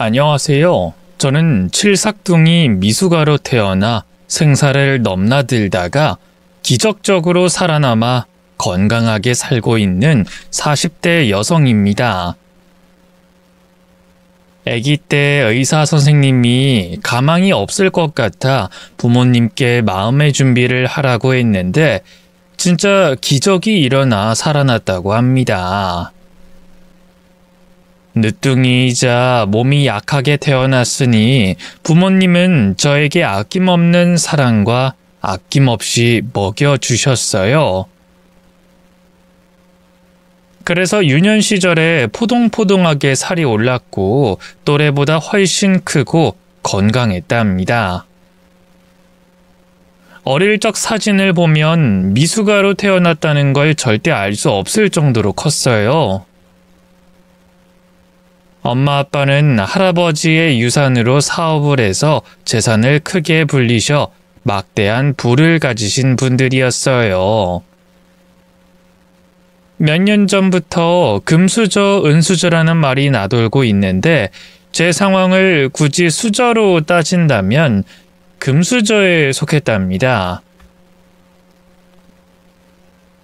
안녕하세요. 저는 칠삭둥이 미숙아로 태어나 생사를 넘나들다가 기적적으로 살아남아 건강하게 살고 있는 40대 여성입니다. 아기 때 의사 선생님이 가망이 없을 것 같아 부모님께 마음의 준비를 하라고 했는데 진짜 기적이 일어나 살아났다고 합니다. 늦둥이이자 몸이 약하게 태어났으니 부모님은 저에게 아낌없는 사랑과 아낌없이 먹여주셨어요. 그래서 유년 시절에 포동포동하게 살이 올랐고 또래보다 훨씬 크고 건강했답니다. 어릴 적 사진을 보면 미숙아로 태어났다는 걸 절대 알 수 없을 정도로 컸어요. 엄마 아빠는 할아버지의 유산으로 사업을 해서 재산을 크게 불리셔 막대한 부를 가지신 분들이었어요. 몇 년 전부터 금수저, 은수저라는 말이 나돌고 있는데 제 상황을 굳이 수저로 따진다면 금수저에 속했답니다.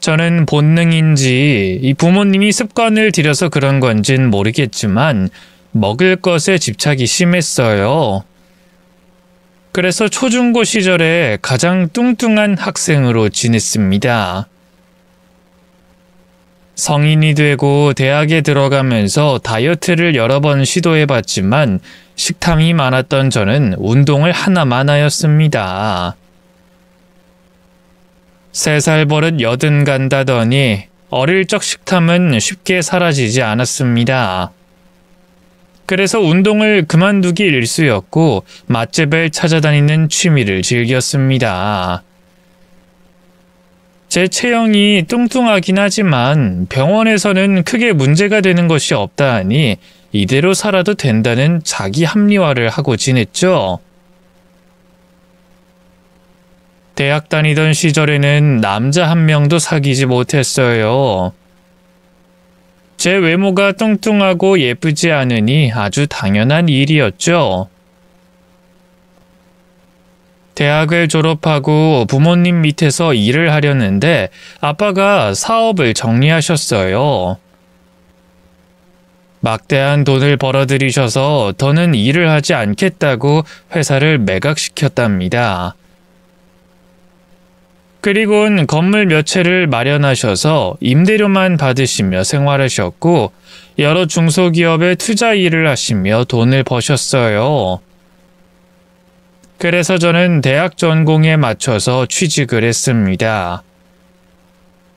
저는 본능인지 이 부모님이 습관을 들여서 그런 건진 모르겠지만 먹을 것에 집착이 심했어요. 그래서 초중고 시절에 가장 뚱뚱한 학생으로 지냈습니다. 성인이 되고 대학에 들어가면서 다이어트를 여러 번 시도해봤지만 식탐이 많았던 저는 운동을 하나만 하였습니다. 3살 버릇 80 간다더니 어릴 적 식탐은 쉽게 사라지지 않았습니다. 그래서 운동을 그만두기 일쑤였고 맛집을 찾아다니는 취미를 즐겼습니다. 제 체형이 뚱뚱하긴 하지만 병원에서는 크게 문제가 되는 것이 없다 하니 이대로 살아도 된다는 자기 합리화를 하고 지냈죠. 대학 다니던 시절에는 남자 한 명도 사귀지 못했어요. 제 외모가 뚱뚱하고 예쁘지 않으니 아주 당연한 일이었죠. 대학을 졸업하고 부모님 밑에서 일을 하려는데 아빠가 사업을 정리하셨어요. 막대한 돈을 벌어들이셔서 더는 일을 하지 않겠다고 회사를 매각시켰답니다. 그리고는 건물 몇 채를 마련하셔서 임대료만 받으시며 생활하셨고 여러 중소기업에 투자 일을 하시며 돈을 버셨어요. 그래서 저는 대학 전공에 맞춰서 취직을 했습니다.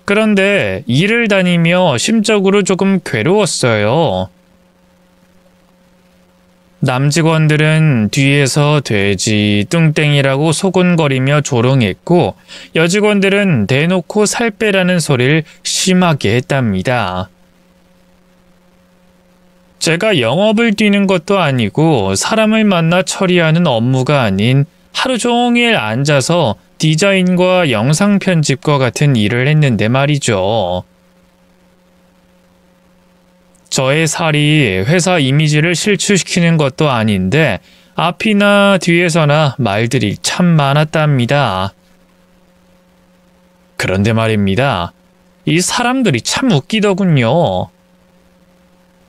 그런데 일을 다니며 심적으로 조금 괴로웠어요. 남직원들은 뒤에서 돼지, 뚱땡이라고 소곤거리며 조롱했고 여직원들은 대놓고 살 빼라는 소리를 심하게 했답니다. 제가 영업을 뛰는 것도 아니고 사람을 만나 처리하는 업무가 아닌 하루 종일 앉아서 디자인과 영상 편집과 같은 일을 했는데 말이죠. 저의 살이 회사 이미지를 실추시키는 것도 아닌데 앞이나 뒤에서나 말들이 참 많았답니다. 그런데 말입니다. 이 사람들이 참 웃기더군요.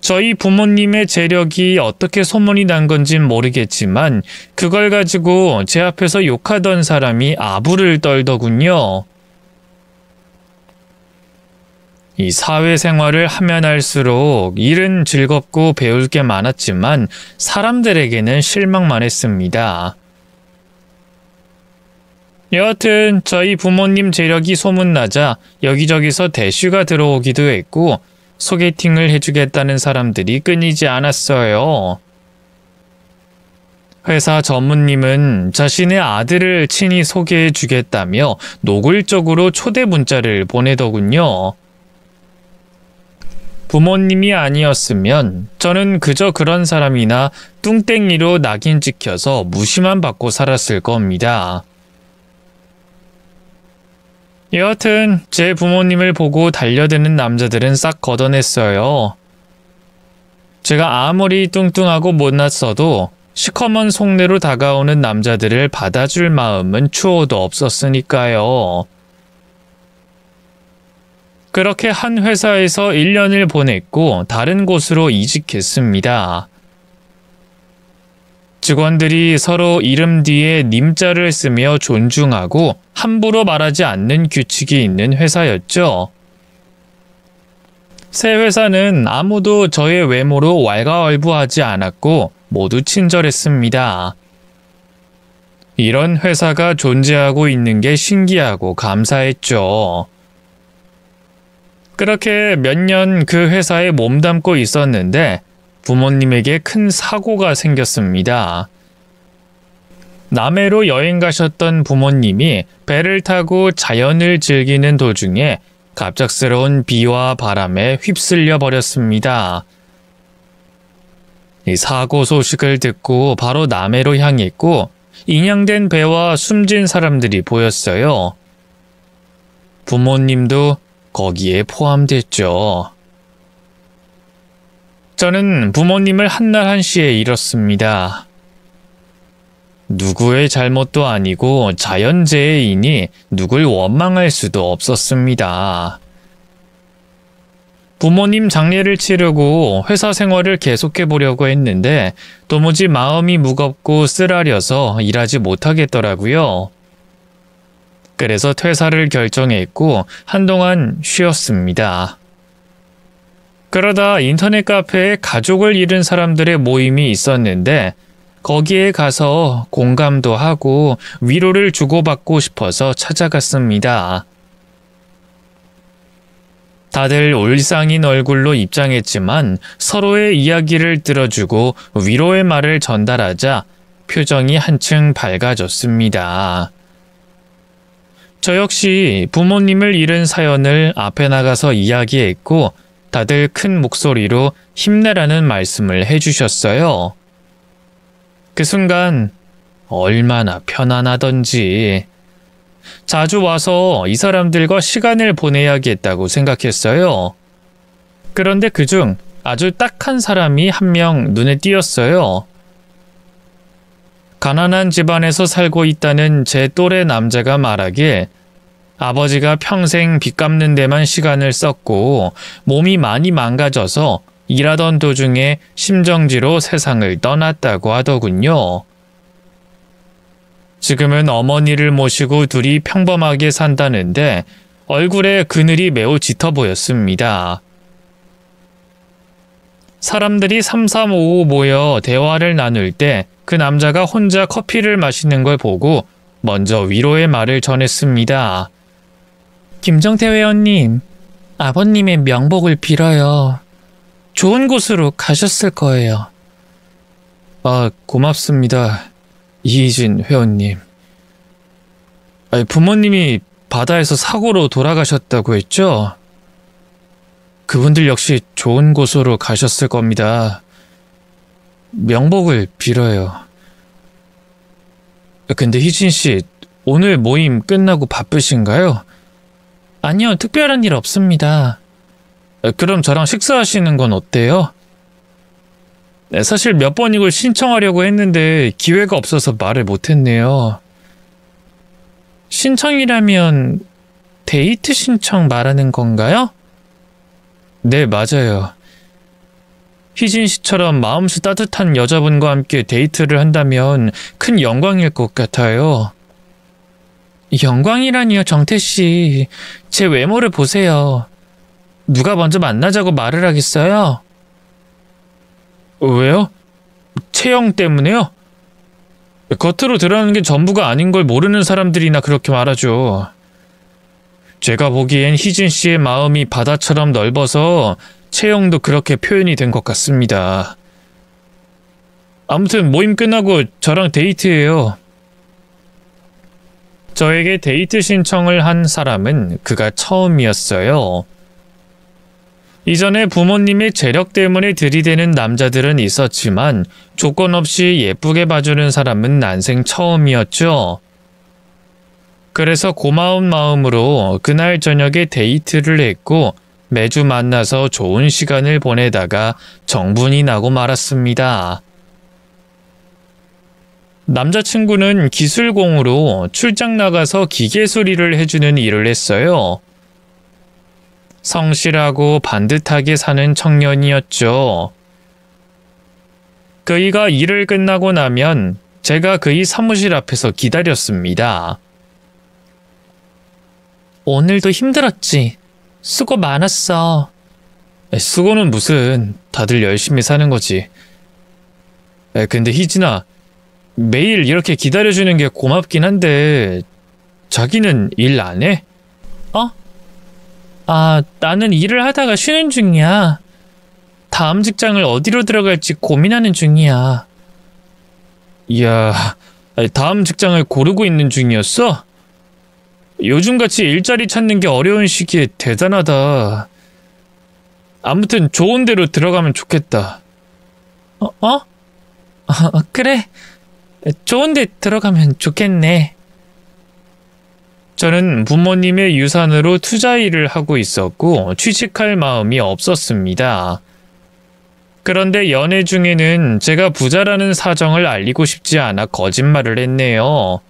저희 부모님의 재력이 어떻게 소문이 난 건진 모르겠지만 그걸 가지고 제 앞에서 욕하던 사람이 아부를 떨더군요. 이 사회생활을 하면 할수록 일은 즐겁고 배울 게 많았지만 사람들에게는 실망만 했습니다. 여하튼 저희 부모님 재력이 소문나자 여기저기서 대쉬가 들어오기도 했고 소개팅을 해주겠다는 사람들이 끊이지 않았어요. 회사 전무님은 자신의 아들을 친히 소개해주겠다며 노골적으로 초대 문자를 보내더군요. 부모님이 아니었으면 저는 그저 그런 사람이나 뚱땡이로 낙인 찍혀서 무시만 받고 살았을 겁니다. 여하튼 제 부모님을 보고 달려드는 남자들은 싹 걷어냈어요. 제가 아무리 뚱뚱하고 못났어도 시커먼 속내로 다가오는 남자들을 받아줄 마음은 추호도 없었으니까요. 그렇게 한 회사에서 1년을 보냈고 다른 곳으로 이직했습니다. 직원들이 서로 이름 뒤에 님자를 쓰며 존중하고 함부로 말하지 않는 규칙이 있는 회사였죠. 새 회사는 아무도 저의 외모로 왈가왈부하지 않았고 모두 친절했습니다. 이런 회사가 존재하고 있는 게 신기하고 감사했죠. 그렇게 몇 년 그 회사에 몸담고 있었는데 부모님에게 큰 사고가 생겼습니다. 남해로 여행 가셨던 부모님이 배를 타고 자연을 즐기는 도중에 갑작스러운 비와 바람에 휩쓸려 버렸습니다. 이 사고 소식을 듣고 바로 남해로 향했고 인양된 배와 숨진 사람들이 보였어요. 부모님도 거기에 포함됐죠. 저는 부모님을 한날 한시에 잃었습니다. 누구의 잘못도 아니고 자연재해이니 누굴 원망할 수도 없었습니다. 부모님 장례를 치르고 회사 생활을 계속해 보려고 했는데 도무지 마음이 무겁고 쓰라려서 일하지 못하겠더라고요. 그래서 퇴사를 결정했고 한동안 쉬었습니다. 그러다 인터넷 카페에 가족을 잃은 사람들의 모임이 있었는데 거기에 가서 공감도 하고 위로를 주고받고 싶어서 찾아갔습니다. 다들 울상인 얼굴로 입장했지만 서로의 이야기를 들어주고 위로의 말을 전달하자 표정이 한층 밝아졌습니다. 저 역시 부모님을 잃은 사연을 앞에 나가서 이야기했고 다들 큰 목소리로 힘내라는 말씀을 해주셨어요. 그 순간 얼마나 편안하던지 자주 와서 이 사람들과 시간을 보내야겠다고 생각했어요. 그런데 그중 아주 딱한 사람이 한 명 눈에 띄었어요. 가난한 집안에서 살고 있다는 제 또래 남자가 말하길 아버지가 평생 빚 갚는 데만 시간을 썼고 몸이 많이 망가져서 일하던 도중에 심정지로 세상을 떠났다고 하더군요. 지금은 어머니를 모시고 둘이 평범하게 산다는데 얼굴에 그늘이 매우 짙어 보였습니다. 사람들이 삼삼오오 모여 대화를 나눌 때 그 남자가 혼자 커피를 마시는 걸 보고 먼저 위로의 말을 전했습니다. 김정태 회원님, 아버님의 명복을 빌어요. 좋은 곳으로 가셨을 거예요. 아, 고맙습니다. 이희진 회원님. 부모님이 바다에서 사고로 돌아가셨다고 했죠? 그분들 역시 좋은 곳으로 가셨을 겁니다. 명복을 빌어요. 근데 희진 씨, 오늘 모임 끝나고 바쁘신가요? 아니요, 특별한 일 없습니다. 그럼 저랑 식사하시는 건 어때요? 사실 몇 번 이걸 신청하려고 했는데 기회가 없어서 말을 못했네요. 신청이라면 데이트 신청 말하는 건가요? 네, 맞아요. 희진 씨처럼 마음씨 따뜻한 여자분과 함께 데이트를 한다면 큰 영광일 것 같아요. 영광이라니요, 정태 씨. 제 외모를 보세요. 누가 먼저 만나자고 말을 하겠어요? 왜요? 체형 때문에요? 겉으로 드러나는 게 전부가 아닌 걸 모르는 사람들이나 그렇게 말하죠. 제가 보기엔 희진 씨의 마음이 바다처럼 넓어서 체형도 그렇게 표현이 된 것 같습니다. 아무튼 모임 끝나고 저랑 데이트해요. 저에게 데이트 신청을 한 사람은 그가 처음이었어요. 이전에 부모님의 재력 때문에 들이대는 남자들은 있었지만 조건 없이 예쁘게 봐주는 사람은 난생 처음이었죠. 그래서 고마운 마음으로 그날 저녁에 데이트를 했고 매주 만나서 좋은 시간을 보내다가 정분이 나고 말았습니다. 남자친구는 기술공으로 출장 나가서 기계 수리를 해주는 일을 했어요. 성실하고 반듯하게 사는 청년이었죠. 그이가 일을 끝나고 나면 제가 그이 사무실 앞에서 기다렸습니다. 오늘도 힘들었지? 수고 많았어. 수고는 무슨, 다들 열심히 사는 거지. 근데 희진아, 매일 이렇게 기다려주는 게 고맙긴 한데 자기는 일 안 해? 나는 일을 하다가 쉬는 중이야. 다음 직장을 어디로 들어갈지 고민하는 중이야. 이야, 다음 직장을 고르고 있는 중이었어? 요즘같이 일자리 찾는 게 어려운 시기에 대단하다. 아무튼 좋은 데로 들어가면 좋겠다. 그래. 좋은 데 들어가면 좋겠네. 저는 부모님의 유산으로 투자 일을 하고 있었고 취직할 마음이 없었습니다. 그런데 연애 중에는 제가 부자라는 사정을 알리고 싶지 않아 거짓말을 했네요.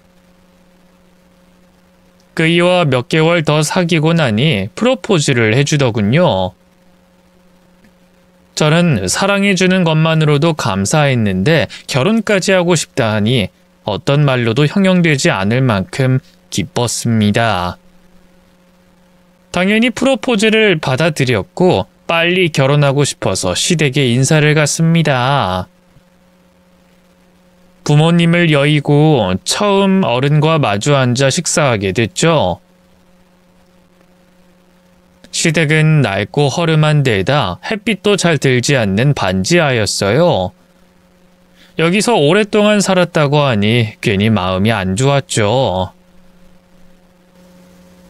그이와 몇 개월 더 사귀고 나니 프로포즈를 해주더군요. 저는 사랑해주는 것만으로도 감사했는데 결혼까지 하고 싶다 하니 어떤 말로도 형용되지 않을 만큼 기뻤습니다. 당연히 프로포즈를 받아들였고 빨리 결혼하고 싶어서 시댁에 인사를 갔습니다. 부모님을 여의고 처음 어른과 마주 앉아 식사하게 됐죠. 시댁은 낡고 허름한 데다 햇빛도 잘 들지 않는 반지하였어요. 여기서 오랫동안 살았다고 하니 괜히 마음이 안 좋았죠.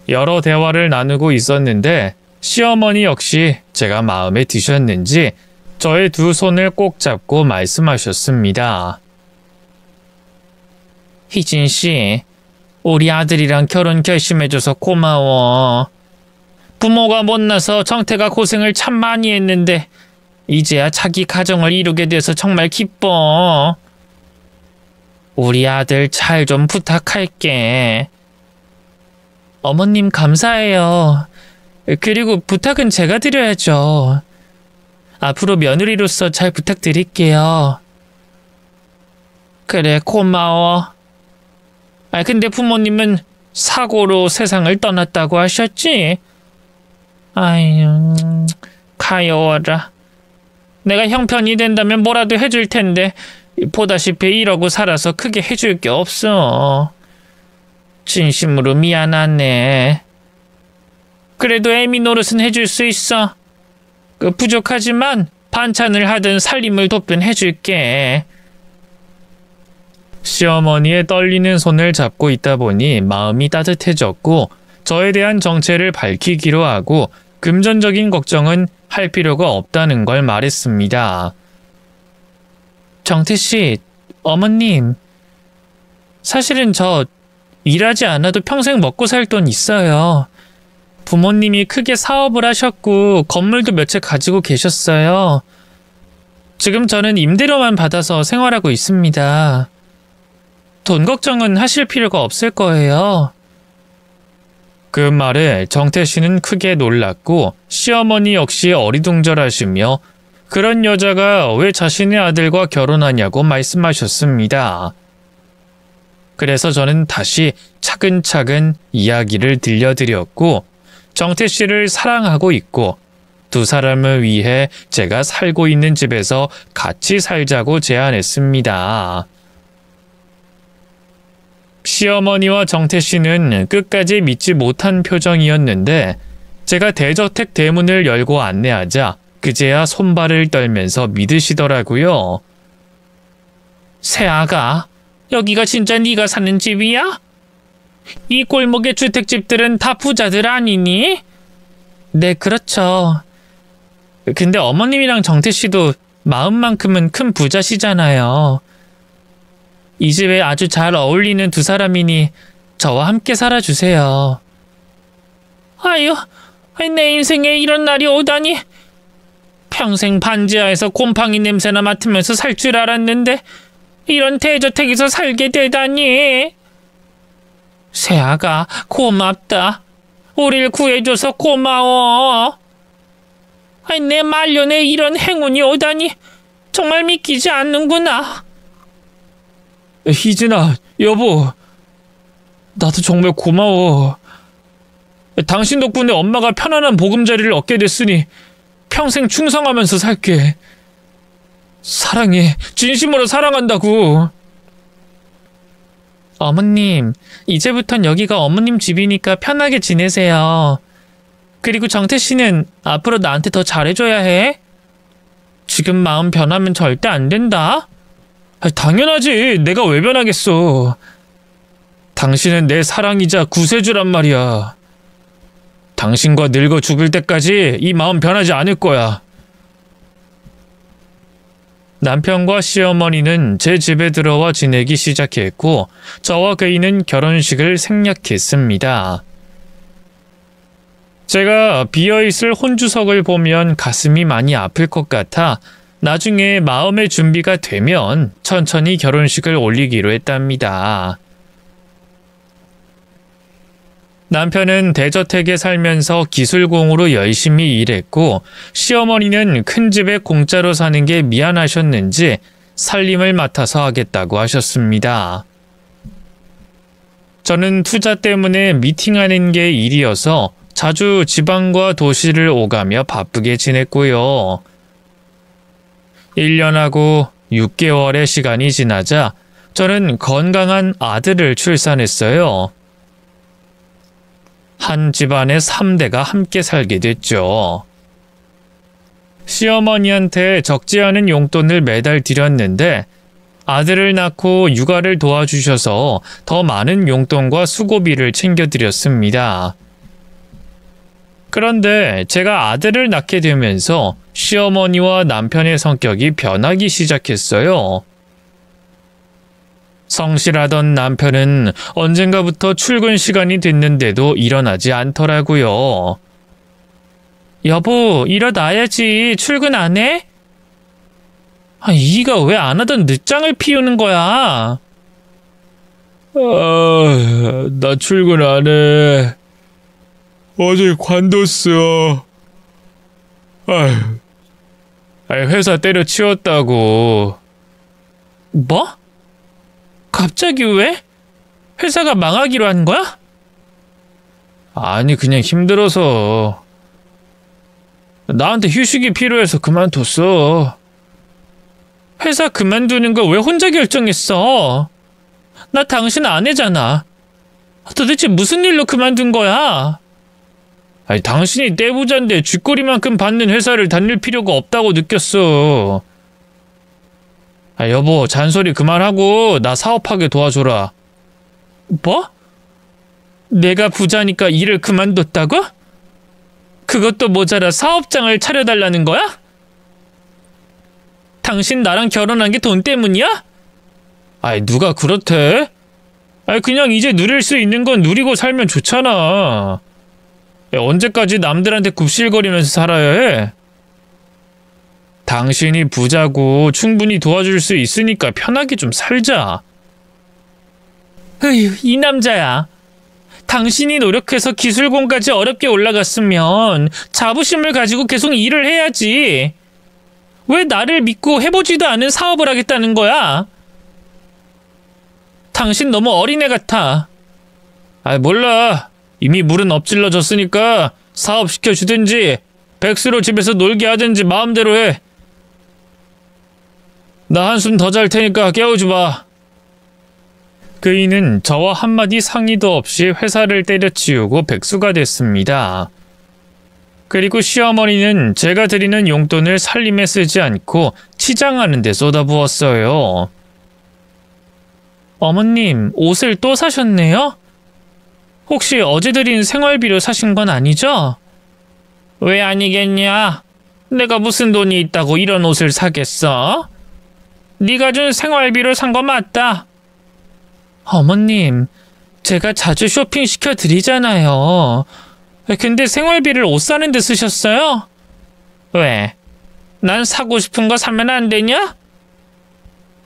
여러 대화를 나누고 있었는데 시어머니 역시 제가 마음에 드셨는지 저의 두 손을 꼭 잡고 말씀하셨습니다. 희진 씨, 우리 아들이랑 결혼 결심해줘서 고마워. 부모가 못나서 정태가 고생을 참 많이 했는데 이제야 자기 가정을 이루게 돼서 정말 기뻐. 우리 아들 잘 좀 부탁할게. 어머님 감사해요. 그리고 부탁은 제가 드려야죠. 앞으로 며느리로서 잘 부탁드릴게요. 그래, 고마워. 근데 부모님은 사고로 세상을 떠났다고 하셨지? 아유, 가여워라. 내가 형편이 된다면 뭐라도 해줄 텐데 보다시피 이러고 살아서 크게 해줄 게 없어. 진심으로 미안하네. 그래도 애미 노릇은 해줄 수 있어. 부족하지만 반찬을 하든 살림을 돕든 해줄게. 시어머니의 떨리는 손을 잡고 있다 보니 마음이 따뜻해졌고 저에 대한 정체를 밝히기로 하고 금전적인 걱정은 할 필요가 없다는 걸 말했습니다. 정태씨, 어머님, 사실은 저 일하지 않아도 평생 먹고 살 돈 있어요. 부모님이 크게 사업을 하셨고 건물도 몇 채 가지고 계셨어요. 지금 저는 임대료만 받아서 생활하고 있습니다. 돈 걱정은 하실 필요가 없을 거예요. 그 말에 정태 씨는 크게 놀랐고 시어머니 역시 어리둥절하시며 그런 여자가 왜 자신의 아들과 결혼하냐고 말씀하셨습니다. 그래서 저는 다시 차근차근 이야기를 들려드렸고 정태 씨를 사랑하고 있고 두 사람을 위해 제가 살고 있는 집에서 같이 살자고 제안했습니다. 시어머니와 정태 씨는 끝까지 믿지 못한 표정이었는데 제가 대저택 대문을 열고 안내하자 그제야 손발을 떨면서 믿으시더라고요. 새아가, 여기가 진짜 네가 사는 집이야? 이 골목의 주택집들은 다 부자들 아니니? 네, 그렇죠. 근데 어머님이랑 정태 씨도 마음만큼은 큰 부자시잖아요. 이 집에 아주 잘 어울리는 두 사람이니 저와 함께 살아주세요. 아유, 내 인생에 이런 날이 오다니. 평생 반지하에서 곰팡이 냄새나 맡으면서 살 줄 알았는데 이런 대저택에서 살게 되다니. 새아가 고맙다. 우릴 구해줘서 고마워. 내 말년에 이런 행운이 오다니 정말 믿기지 않는구나. 희진아, 여보. 나도 정말 고마워. 당신 덕분에 엄마가 편안한 보금자리를 얻게 됐으니 평생 충성하면서 살게. 사랑해. 진심으로 사랑한다고. 어머님, 이제부턴 여기가 어머님 집이니까 편하게 지내세요. 그리고 정태 씨는 앞으로 나한테 더 잘해줘야 해. 지금 마음 변하면 절대 안 된다. 당연하지. 내가 왜 변하겠어. 당신은 내 사랑이자 구세주란 말이야. 당신과 늙어 죽을 때까지 이 마음 변하지 않을 거야. 남편과 시어머니는 제 집에 들어와 지내기 시작했고 저와 그이는 결혼식을 생략했습니다. 제가 비어있을 혼주석을 보면 가슴이 많이 아플 것 같아 나중에 마음의 준비가 되면 천천히 결혼식을 올리기로 했답니다. 남편은 대저택에 살면서 기술공으로 열심히 일했고 시어머니는 큰 집에 공짜로 사는 게 미안하셨는지 살림을 맡아서 하겠다고 하셨습니다. 저는 투자 때문에 미팅하는 게 일이어서 자주 지방과 도시를 오가며 바쁘게 지냈고요. 1년하고 6개월의 시간이 지나자 저는 건강한 아들을 출산했어요. 한 집안의 3대가 함께 살게 됐죠. 시어머니한테 적지 않은 용돈을 매달 드렸는데 아들을 낳고 육아를 도와주셔서 더 많은 용돈과 수고비를 챙겨드렸습니다. 그런데 제가 아들을 낳게 되면서 시어머니와 남편의 성격이 변하기 시작했어요. 성실하던 남편은 언젠가부터 출근 시간이 됐는데도 일어나지 않더라고요. 여보, 일어나야지. 출근 안 해? 이가 왜 안 하던 늦장을 피우는 거야? 나 출근 안 해. 어제 관뒀어. 회사 때려치웠다고. 뭐? 갑자기 왜? 회사가 망하기로 한 거야? 아니, 그냥 힘들어서. 나한테 휴식이 필요해서 그만뒀어. 회사 그만두는 거 왜 혼자 결정했어? 나 당신 아내잖아. 도대체 무슨 일로 그만둔 거야? 당신이 떼부자인데 쥐꼬리만큼 받는 회사를 다닐 필요가 없다고 느꼈어. 여보, 잔소리 그만하고 나 사업하게 도와줘라. 뭐? 내가 부자니까 일을 그만뒀다고? 그것도 모자라 사업장을 차려달라는 거야? 당신 나랑 결혼한 게 돈 때문이야? 누가 그렇대? 그냥 이제 누릴 수 있는 건 누리고 살면 좋잖아. 언제까지 남들한테 굽실거리면서 살아야 해? 당신이 부자고 충분히 도와줄 수 있으니까 편하게 좀 살자. 이 남자야. 당신이 노력해서 기술공까지 어렵게 올라갔으면 자부심을 가지고 계속 일을 해야지. 왜 나를 믿고 해보지도 않은 사업을 하겠다는 거야? 당신 너무 어린애 같아. 몰라. 이미 물은 엎질러졌으니까 사업 시켜주든지 백수로 집에서 놀게 하든지 마음대로 해. 나 한숨 더 잘 테니까 깨우지 마. 그이는 저와 한마디 상의도 없이 회사를 때려치우고 백수가 됐습니다. 그리고 시어머니는 제가 드리는 용돈을 살림에 쓰지 않고 치장하는 데 쏟아부었어요. 어머님, 옷을 또 사셨네요? 혹시 어제 드린 생활비로 사신 건 아니죠? 왜 아니겠냐? 내가 무슨 돈이 있다고 이런 옷을 사겠어? 네가 준 생활비로 산 거 맞다. 어머님, 제가 자주 쇼핑시켜 드리잖아요. 근데 생활비를 옷 사는 데 쓰셨어요? 왜? 난 사고 싶은 거 사면 안 되냐?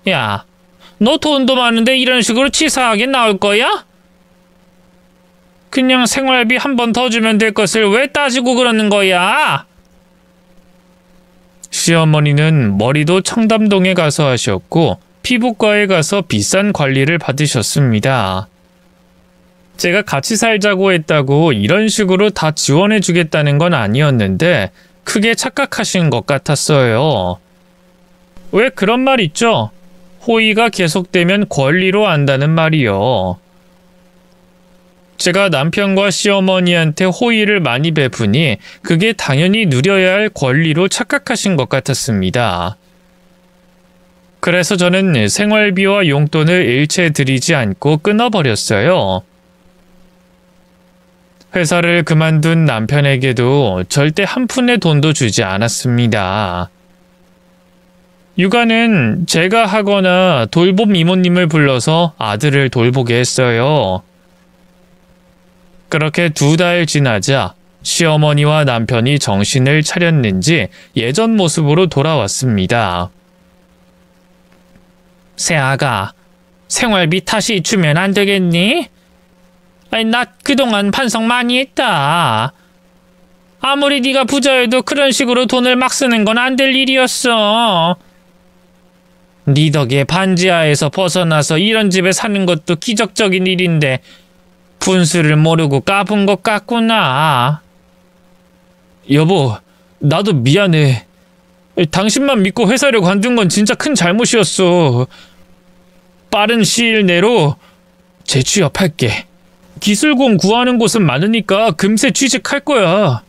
야, 너 돈도 많은데 이런 식으로 치사하게 나올 거야? 그냥 생활비 한 번 더 주면 될 것을 왜 따지고 그러는 거야? 시어머니는 머리도 청담동에 가서 하셨고 피부과에 가서 비싼 관리를 받으셨습니다. 제가 같이 살자고 했다고 이런 식으로 다 지원해 주겠다는 건 아니었는데 크게 착각하신 것 같았어요. 왜 그런 말 있죠? 호의가 계속되면 권리로 안다는 말이요. 제가 남편과 시어머니한테 호의를 많이 베푸니 그게 당연히 누려야 할 권리로 착각하신 것 같았습니다. 그래서 저는 생활비와 용돈을 일체 드리지 않고 끊어버렸어요. 회사를 그만둔 남편에게도 절대 한 푼의 돈도 주지 않았습니다. 육아는 제가 하거나 돌봄 이모님을 불러서 아들을 돌보게 했어요. 그렇게 2달 지나자 시어머니와 남편이 정신을 차렸는지 예전 모습으로 돌아왔습니다. 새아가, 생활비 다시 주면 안 되겠니? 아니, 나 그동안 반성 많이 했다. 아무리 네가 부자여도 그런 식으로 돈을 막 쓰는 건 안 될 일이었어. 네 덕에 반지하에서 벗어나서 이런 집에 사는 것도 기적적인 일인데 분수를 모르고 까분 것 같구나. 여보, 나도 미안해. 당신만 믿고 회사를 관둔 건 진짜 큰 잘못이었어. 빠른 시일 내로 재취업할게. 기술공 구하는 곳은 많으니까 금세 취직할 거야.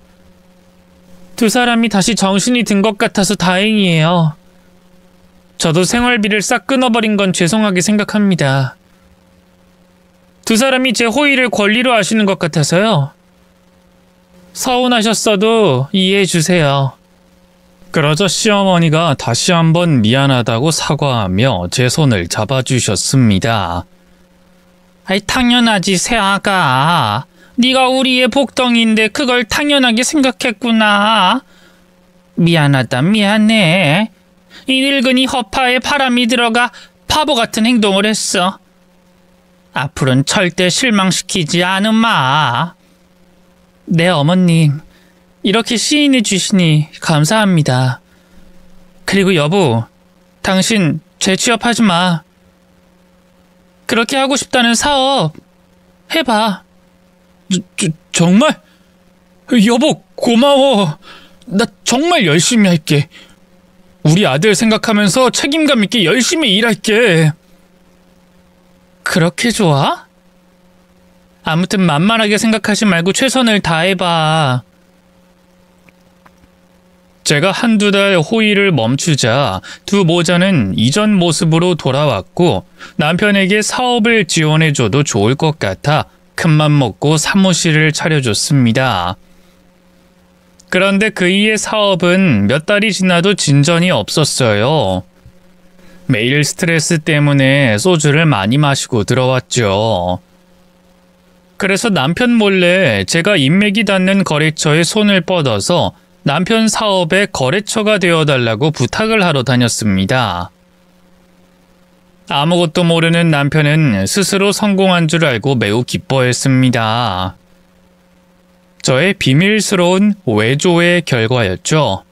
2사람이 다시 정신이 든 것 같아서 다행이에요. 저도 생활비를 싹 끊어버린 건 죄송하게 생각합니다. 2사람이 제 호의를 권리로 아시는 것 같아서요. 서운하셨어도 이해해 주세요. 그러자 시어머니가 다시 한번 미안하다고 사과하며 제 손을 잡아주셨습니다. 아이, 당연하지, 새아가. 네가 우리의 복덩이인데 그걸 당연하게 생각했구나. 미안하다, 미안해. 이 늙은이 허파에 바람이 들어가 바보 같은 행동을 했어. 앞으로는 절대 실망시키지 않으마. 네, 어머님. 이렇게 시인해 주시니 감사합니다. 그리고 여보, 당신 재취업하지 마. 그렇게 하고 싶다는 사업 해봐. 정말? 여보, 고마워. 나 정말 열심히 할게. 우리 아들 생각하면서 책임감 있게 열심히 일할게. 그렇게 좋아? 아무튼 만만하게 생각하지 말고 최선을 다해봐. 제가 1~2달 호의를 멈추자 2 모자는 이전 모습으로 돌아왔고 남편에게 사업을 지원해줘도 좋을 것 같아 큰맘 먹고 사무실을 차려줬습니다. 그런데 그이의 사업은 몇 달이 지나도 진전이 없었어요. 매일 스트레스 때문에 소주를 많이 마시고 들어왔죠. 그래서 남편 몰래 제가 인맥이 닿는 거래처에 손을 뻗어서 남편 사업의 거래처가 되어달라고 부탁을 하러 다녔습니다. 아무것도 모르는 남편은 스스로 성공한 줄 알고 매우 기뻐했습니다. 저의 비밀스러운 외조의 결과였죠.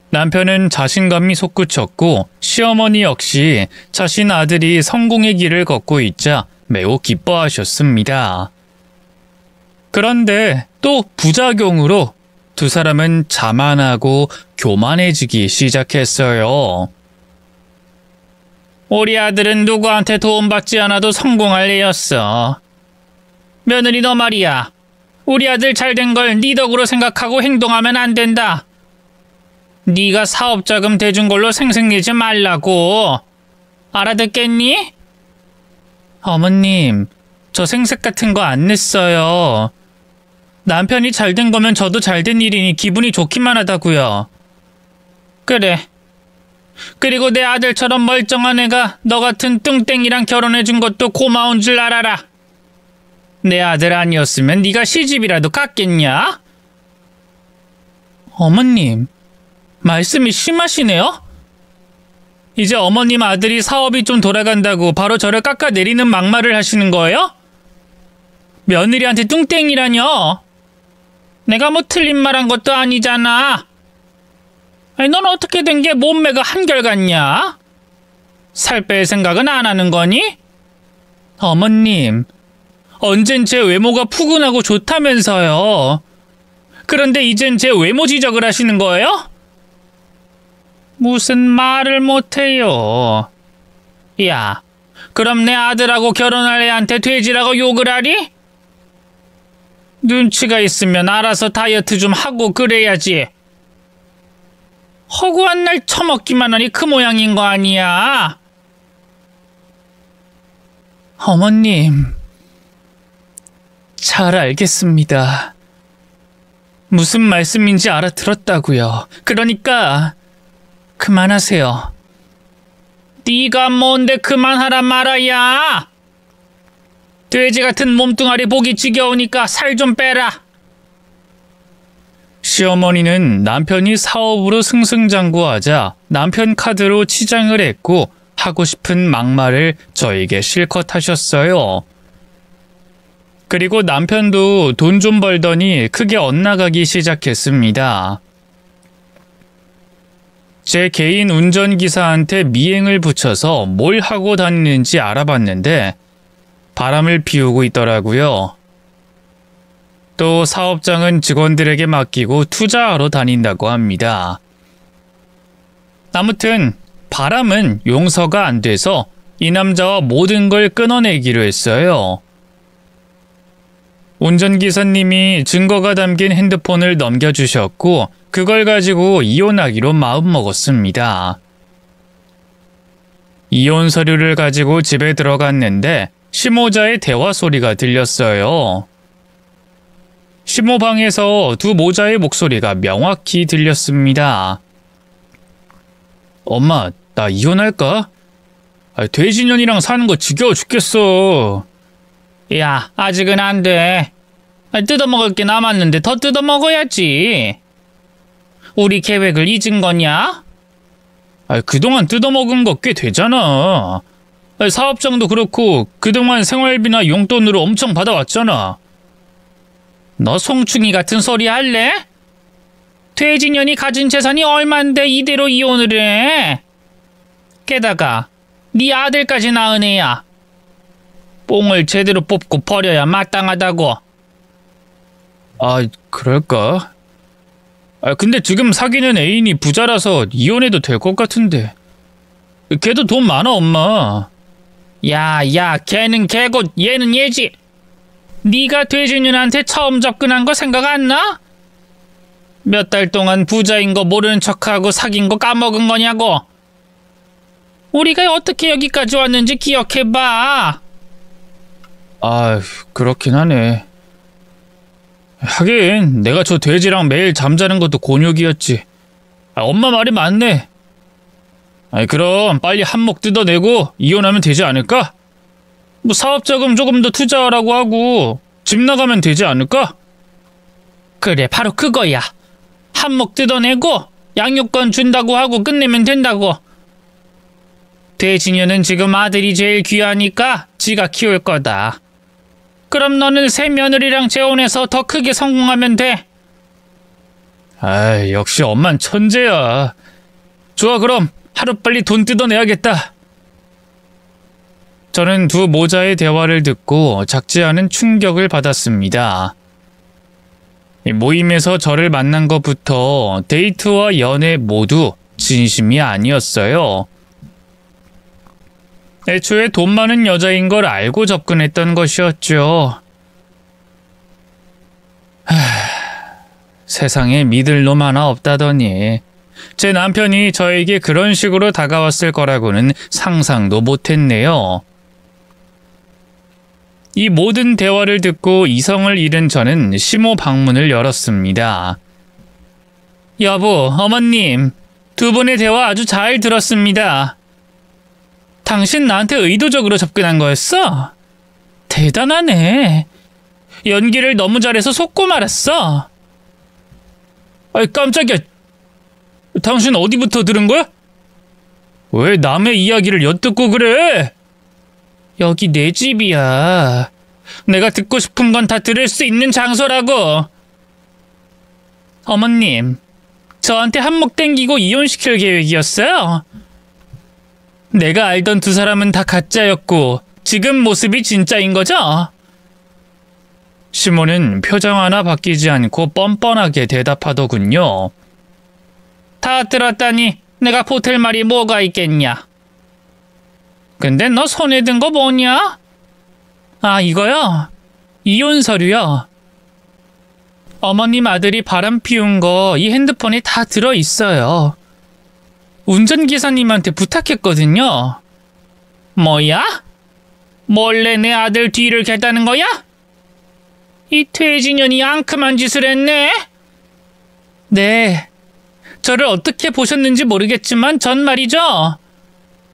남편은 자신감이 솟구쳤고 시어머니 역시 자신 아들이 성공의 길을 걷고 있자 매우 기뻐하셨습니다. 그런데 또 부작용으로 2사람은 자만하고 교만해지기 시작했어요. 우리 아들은 누구한테 도움받지 않아도 성공할 애였어. 며느리 너 말이야. 우리 아들 잘된 걸 네 덕으로 생각하고 행동하면 안 된다. 네가 사업자금 대준 걸로 생색내지 말라고. 알아듣겠니? 어머님, 저 생색 같은 거 안 냈어요. 남편이 잘된 거면 저도 잘된 일이니 기분이 좋기만 하다고요. 그래. 그리고 내 아들처럼 멀쩡한 애가 너 같은 뚱땡이랑 결혼해준 것도 고마운 줄 알아라. 내 아들 아니었으면 네가 시집이라도 갔겠냐? 어머님, 말씀이 심하시네요? 이제 어머님 아들이 사업이 좀 돌아간다고 바로 저를 깎아내리는 막말을 하시는 거예요? 며느리한테 뚱땡이라뇨? 내가 뭐 틀린 말 한 것도 아니잖아. 아니, 넌 어떻게 된 게 몸매가 한결같냐? 살 뺄 생각은 안 하는 거니? 어머님, 언젠 제 외모가 푸근하고 좋다면서요. 그런데 이젠 제 외모 지적을 하시는 거예요? 무슨 말을 못해요. 야, 그럼 내 아들하고 결혼할 애한테 돼지라고 욕을 하리? 눈치가 있으면 알아서 다이어트 좀 하고 그래야지. 허구한 날 처먹기만 하니 그 모양인 거 아니야? 어머님, 잘 알겠습니다. 무슨 말씀인지 알아들었다고요. 그러니까 그만하세요. 네가 뭔데 그만하라 말아야. 돼지 같은 몸뚱아리 보기 지겨우니까 살 좀 빼라. 시어머니는 남편이 사업으로 승승장구하자 남편 카드로 치장을 했고 하고 싶은 막말을 저에게 실컷 하셨어요. 그리고 남편도 돈 좀 벌더니 크게 엇나가기 시작했습니다. 제 개인 운전기사한테 미행을 붙여서 뭘 하고 다니는지 알아봤는데 바람을 피우고 있더라고요. 또 사업장은 직원들에게 맡기고 투자하러 다닌다고 합니다. 아무튼 바람은 용서가 안 돼서 이 남자와 모든 걸 끊어내기로 했어요. 운전기사님이 증거가 담긴 핸드폰을 넘겨주셨고 그걸 가지고 이혼하기로 마음먹었습니다. 이혼 서류를 가지고 집에 들어갔는데 시모자의 대화 소리가 들렸어요. 시모방에서 두 모자의 목소리가 명확히 들렸습니다. 엄마, 나 이혼할까? 돼지년이랑 사는 거 지겨워 죽겠어. 야, 아직은 안 돼. 뜯어먹을 게 남았는데 더 뜯어먹어야지. 우리 계획을 잊은 거냐? 그동안 뜯어먹은 거 꽤 되잖아. 사업장도 그렇고 그동안 생활비나 용돈으로 엄청 받아왔잖아. 너 송충이 같은 소리 할래? 돼지년이 가진 재산이 얼만데 이대로 이혼을 해? 게다가 네 아들까지 낳은 애야. 뽕을 제대로 뽑고 버려야 마땅하다고. 그럴까? 근데 지금 사귀는 애인이 부자라서 이혼해도 될 것 같은데. 걔도 돈 많아, 엄마. 야, 걔는 걔고 얘는 얘지. 네가 돼지년한테 처음 접근한 거 생각 안 나? 몇 달 동안 부자인 거 모르는 척하고 사귄 거 까먹은 거냐고. 우리가 어떻게 여기까지 왔는지 기억해봐. 그렇긴 하네. 하긴 내가 저 돼지랑 매일 잠자는 것도 곤욕이었지. 엄마 말이 맞네. 그럼 빨리 한몫 뜯어내고 이혼하면 되지 않을까? 뭐 사업자금 조금 더 투자하라고 하고 집 나가면 되지 않을까? 그래, 바로 그거야. 한몫 뜯어내고 양육권 준다고 하고 끝내면 된다고. 돼지녀는 지금 아들이 제일 귀하니까 지가 키울 거다. 그럼 너는 새 며느리랑 재혼해서 더 크게 성공하면 돼. 역시 엄만 천재야. 좋아, 그럼 하루빨리 돈 뜯어내야겠다. 저는 두 모자의 대화를 듣고 작지 않은 충격을 받았습니다. 모임에서 저를 만난 것부터 데이트와 연애 모두 진심이 아니었어요. 애초에 돈 많은 여자인 걸 알고 접근했던 것이었죠. 세상에 믿을 놈 하나 없다더니 제 남편이 저에게 그런 식으로 다가왔을 거라고는 상상도 못했네요. 이 모든 대화를 듣고 이성을 잃은 저는 시모 방문을 열었습니다. 여보, 어머님, 두 분의 대화 아주 잘 들었습니다. 당신 나한테 의도적으로 접근한 거였어? 대단하네. 연기를 너무 잘해서 속고 말았어. 아이, 깜짝이야. 당신 어디부터 들은 거야? 왜 남의 이야기를 엿듣고 그래? 여기 내 집이야. 내가 듣고 싶은 건 다 들을 수 있는 장소라고. 어머님, 저한테 한몫 땡기고 이혼시킬 계획이었어요? 내가 알던 두 사람은 다 가짜였고 지금 모습이 진짜인 거죠? 시몬은 표정 하나 바뀌지 않고 뻔뻔하게 대답하더군요. 다 들었다니 내가 보탤 말이 뭐가 있겠냐. 근데 너 손에 든 거 뭐냐? 아, 이거요? 이혼 서류요. 어머님 아들이 바람 피운 거 이 핸드폰에 다 들어있어요. 운전기사님한테 부탁했거든요. 뭐야? 몰래 내 아들 뒤를 겠다는 거야? 이 퇴진년이 앙큼한 짓을 했네? 네. 저를 어떻게 보셨는지 모르겠지만 전 말이죠.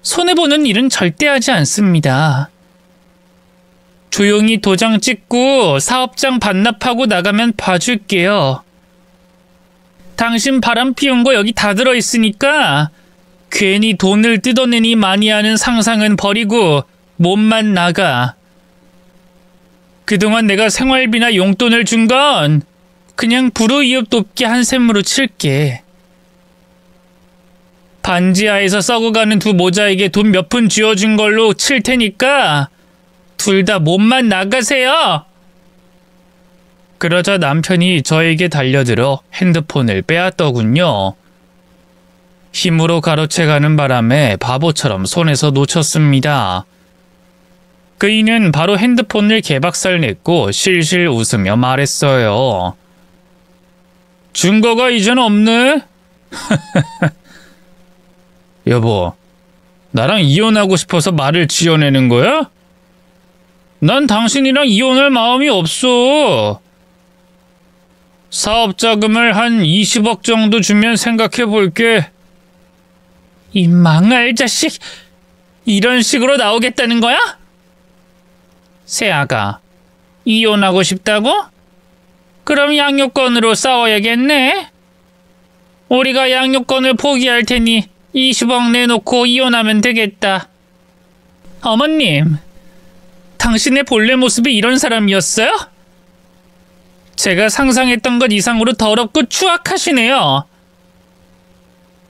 손해보는 일은 절대 하지 않습니다. 조용히 도장 찍고 사업장 반납하고 나가면 봐줄게요. 당신 바람 피운 거 여기 다 들어있으니까 괜히 돈을 뜯어내니 많이 하는 상상은 버리고 몸만 나가. 그동안 내가 생활비나 용돈을 준 건 그냥 불우이웃 돕기 한 셈으로 칠게. 반지하에서 썩어가는 두 모자에게 돈 몇 푼 쥐어준 걸로 칠 테니까 둘 다 몸만 나가세요. 그러자 남편이 저에게 달려들어 핸드폰을 빼앗더군요. 힘으로 가로채가는 바람에 바보처럼 손에서 놓쳤습니다. 그이는 바로 핸드폰을 개박살 냈고 실실 웃으며 말했어요. 증거가 이젠 없네? 여보, 나랑 이혼하고 싶어서 말을 지어내는 거야? 난 당신이랑 이혼할 마음이 없어. 사업 자금을 한 20억 정도 주면 생각해 볼게. 이 망할 자식, 이런 식으로 나오겠다는 거야? 새아가, 이혼하고 싶다고? 그럼 양육권으로 싸워야겠네. 우리가 양육권을 포기할 테니 20억 내놓고 이혼하면 되겠다. 어머님, 당신의 본래 모습이 이런 사람이었어요? 제가 상상했던 것 이상으로 더럽고 추악하시네요.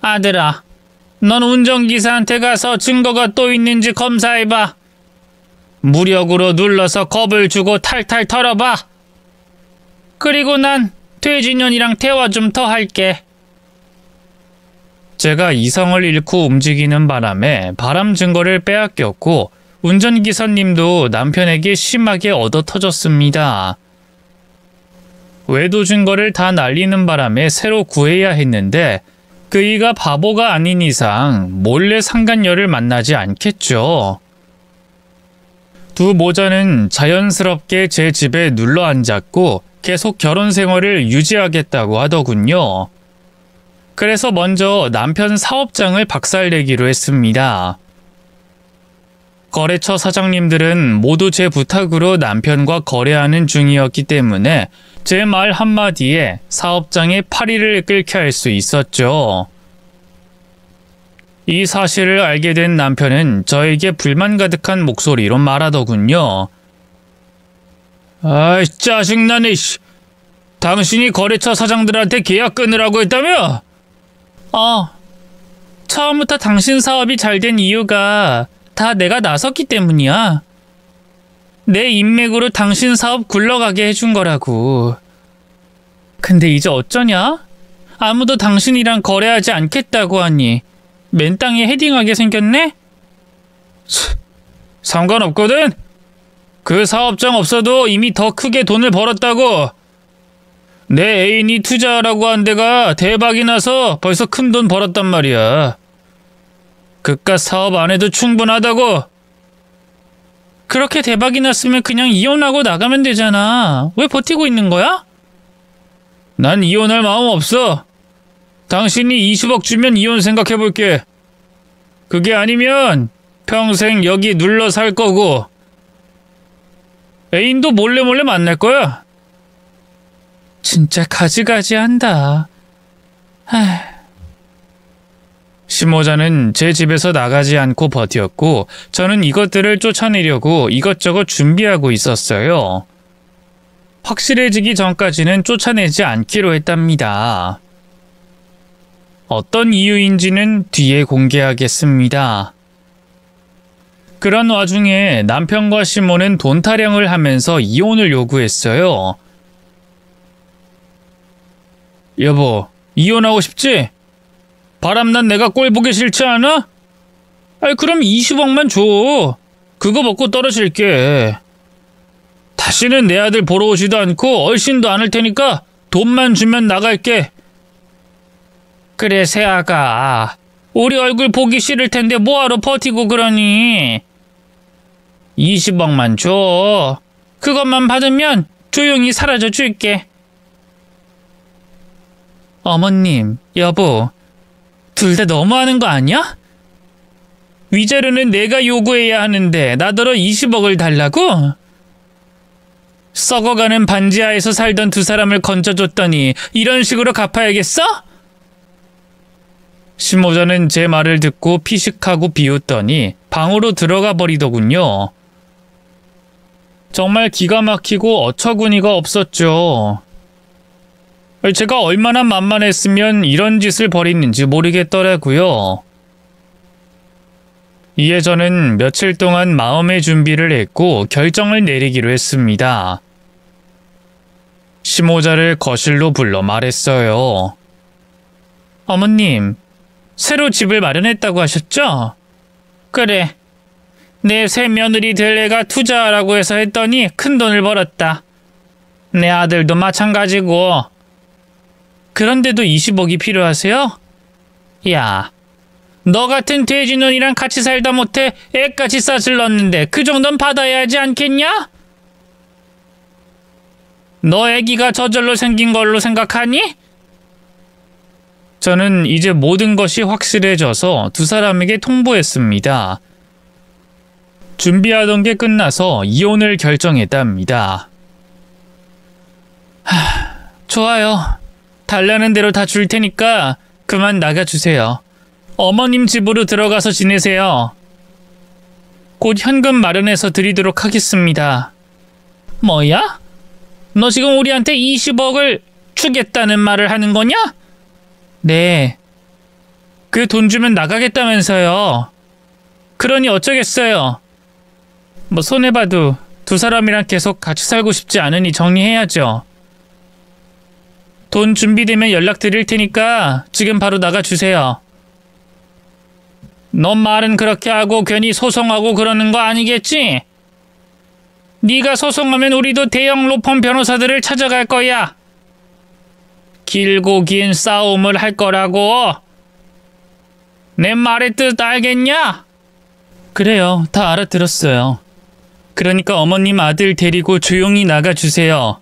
아들아, 넌 운전기사한테 가서 증거가 또 있는지 검사해봐. 무력으로 눌러서 겁을 주고 탈탈 털어봐. 그리고 난 퇴진년이랑 대화 좀 더 할게. 제가 이성을 잃고 움직이는 바람에 바람 증거를 빼앗겼고 운전기사님도 남편에게 심하게 얻어터졌습니다. 외도 증거를 다 날리는 바람에 새로 구해야 했는데 그이가 바보가 아닌 이상 몰래 상간녀를 만나지 않겠죠. 두 모자는 자연스럽게 제 집에 눌러 앉았고 계속 결혼 생활을 유지하겠다고 하더군요. 그래서 먼저 남편 사업장을 박살내기로 했습니다. 거래처 사장님들은 모두 제 부탁으로 남편과 거래하는 중이었기 때문에 제 말 한마디에 사업장의 파리를 끓게 할 수 있었죠. 이 사실을 알게 된 남편은 저에게 불만 가득한 목소리로 말하더군요. 아이, 짜증나네. 당신이 거래처 사장들한테 계약 끊으라고 했다며? 처음부터 당신 사업이 잘 된 이유가 다 내가 나섰기 때문이야. 내 인맥으로 당신 사업 굴러가게 해준 거라고. 근데 이제 어쩌냐? 아무도 당신이랑 거래하지 않겠다고 하니 맨 땅에 헤딩하게 생겼네? 상관없거든? 그 사업장 없어도 이미 더 크게 돈을 벌었다고. 내 애인이 투자하라고 한 데가 대박이 나서 벌써 큰 돈 벌었단 말이야. 그깟 사업 안 해도 충분하다고. 그렇게 대박이 났으면 그냥 이혼하고 나가면 되잖아. 왜 버티고 있는 거야? 난 이혼할 마음 없어. 당신이 20억 주면 이혼 생각해볼게. 그게 아니면 평생 여기 눌러 살 거고. 애인도 몰래 만날 거야. 진짜 가지가지 한다. 심호자는 제 집에서 나가지 않고 버텼고 저는 이것들을 쫓아내려고 이것저것 준비하고 있었어요. 확실해지기 전까지는 쫓아내지 않기로 했답니다. 어떤 이유인지는 뒤에 공개하겠습니다. 그런 와중에 남편과 시모는 돈 타령을 하면서 이혼을 요구했어요. 여보, 이혼하고 싶지? 바람난 내가 꼴 보기 싫지 않아? 그럼 20억만 줘. 그거 먹고 떨어질게. 다시는 내 아들 보러 오지도 않고 얼씬도 않을 테니까 돈만 주면 나갈게. 그래, 새아가. 우리 얼굴 보기 싫을 텐데 뭐하러 버티고 그러니? 20억만 줘. 그것만 받으면 조용히 사라져 줄게. 어머님, 여보, 둘 다 너무하는 거 아니야? 위자료는 내가 요구해야 하는데 나더러 20억을 달라고? 썩어가는 반지하에서 살던 두 사람을 건져줬더니 이런 식으로 갚아야겠어? 심호자는 제 말을 듣고 피식하고 비웃더니 방으로 들어가 버리더군요. 정말 기가 막히고 어처구니가 없었죠. 제가 얼마나 만만했으면 이런 짓을 벌이는지 모르겠더라고요. 이에 저는 며칠 동안 마음의 준비를 했고 결정을 내리기로 했습니다. 심호자를 거실로 불러 말했어요. 어머님, 새로 집을 마련했다고 하셨죠? 그래. 내 새 며느리 될 애가 투자하라고 해서 했더니 큰 돈을 벌었다. 내 아들도 마찬가지고. 그런데도 20억이 필요하세요? 야, 너 같은 돼지눈이랑 같이 살다 못해 애까지 싸질렀는데 그 정도는 받아야 하지 않겠냐? 너 애기가 저절로 생긴 걸로 생각하니? 저는 이제 모든 것이 확실해져서 두 사람에게 통보했습니다. 준비하던 게 끝나서 이혼을 결정했답니다. 좋아요. 달라는 대로 다 줄 테니까 그만 나가주세요. 어머님 집으로 들어가서 지내세요. 곧 현금 마련해서 드리도록 하겠습니다. 뭐야? 너 지금 우리한테 20억을 주겠다는 말을 하는 거냐? 네. 그 돈 주면 나가겠다면서요. 그러니 어쩌겠어요. 뭐 손해봐도 두 사람이랑 계속 같이 살고 싶지 않으니 정리해야죠. 돈 준비되면 연락드릴 테니까 지금 바로 나가주세요. 넌 말은 그렇게 하고 괜히 소송하고 그러는 거 아니겠지? 네가 소송하면 우리도 대형 로펌 변호사들을 찾아갈 거야. 길고 긴 싸움을 할 거라고. 내 말의 뜻 알겠냐? 그래요, 다 알아들었어요. 그러니까 어머님 아들 데리고 조용히 나가주세요.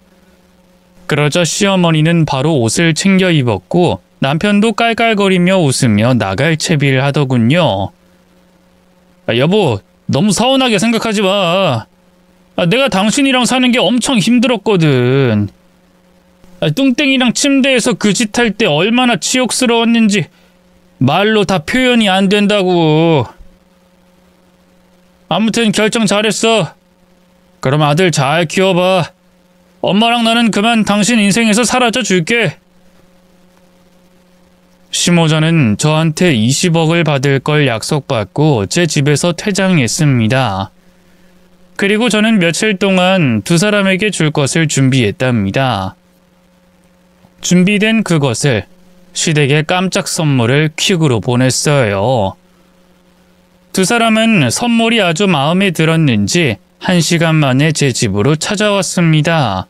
그러자 시어머니는 바로 옷을 챙겨 입었고 남편도 깔깔거리며 웃으며 나갈 채비를 하더군요. 여보, 너무 서운하게 생각하지 마. 내가 당신이랑 사는 게 엄청 힘들었거든. 뚱땡이랑 침대에서 그 짓 할 때 얼마나 치욕스러웠는지 말로 다 표현이 안 된다고. 아무튼 결정 잘했어. 그럼 아들 잘 키워봐. 엄마랑 나는 그만 당신 인생에서 사라져 줄게. 심호자는 저한테 20억을 받을 걸 약속받고 제 집에서 퇴장했습니다. 그리고 저는 며칠 동안 두 사람에게 줄 것을 준비했답니다. 준비된 그것을 시댁에 깜짝 선물을 퀵으로 보냈어요. 두 사람은 선물이 아주 마음에 들었는지 1시간 만에 제 집으로 찾아왔습니다.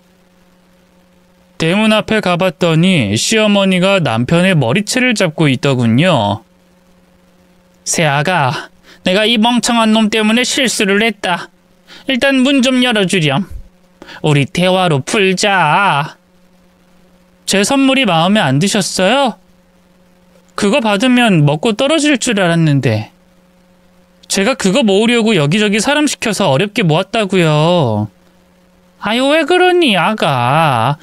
대문 앞에 가봤더니 시어머니가 남편의 머리채를 잡고 있더군요. 새아가, 내가 이 멍청한 놈 때문에 실수를 했다. 일단 문 좀 열어주렴. 우리 대화로 풀자. 제 선물이 마음에 안 드셨어요? 그거 받으면 먹고 떨어질 줄 알았는데. 제가 그거 모으려고 여기저기 사람 시켜서 어렵게 모았다고요. 아유, 왜 그러니, 아가.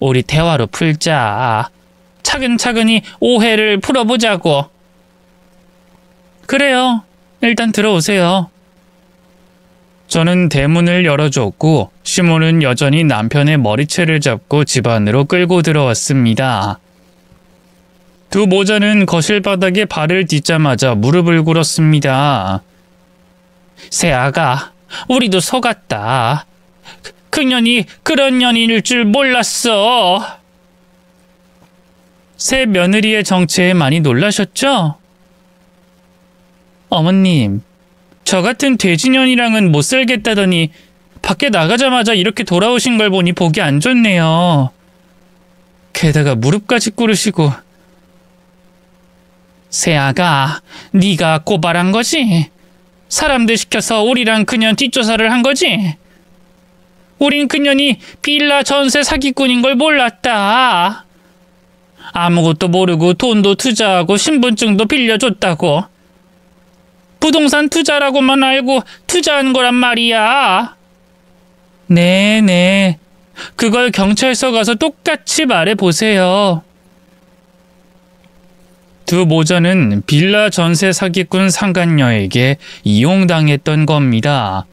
우리 대화로 풀자. 차근차근히 오해를 풀어보자고. 그래요. 일단 들어오세요. 저는 대문을 열어줬고 시몬은 여전히 남편의 머리채를 잡고 집 안으로 끌고 들어왔습니다. 두 모자는 거실 바닥에 발을 딛자마자 무릎을 꿇었습니다. 새아가, 우리도 속았다. 그년이 그런 년일 줄 몰랐어. 새 며느리의 정체에 많이 놀라셨죠? 어머님, 저 같은 돼지년이랑은 못 살겠다더니 밖에 나가자마자 이렇게 돌아오신 걸 보니 보기 안 좋네요. 게다가 무릎까지 꿇으시고. 새아가, 네가 고발한 거지? 사람들 시켜서 우리랑 그년 뒷조사를 한 거지? 우린 그년이 빌라 전세 사기꾼인 걸 몰랐다. 아무것도 모르고 돈도 투자하고 신분증도 빌려줬다고. 부동산 투자라고만 알고 투자한 거란 말이야. 네네. 그걸 경찰서 가서 똑같이 말해보세요. 두 모자는 빌라 전세 사기꾼 상간녀에게 이용당했던 겁니다.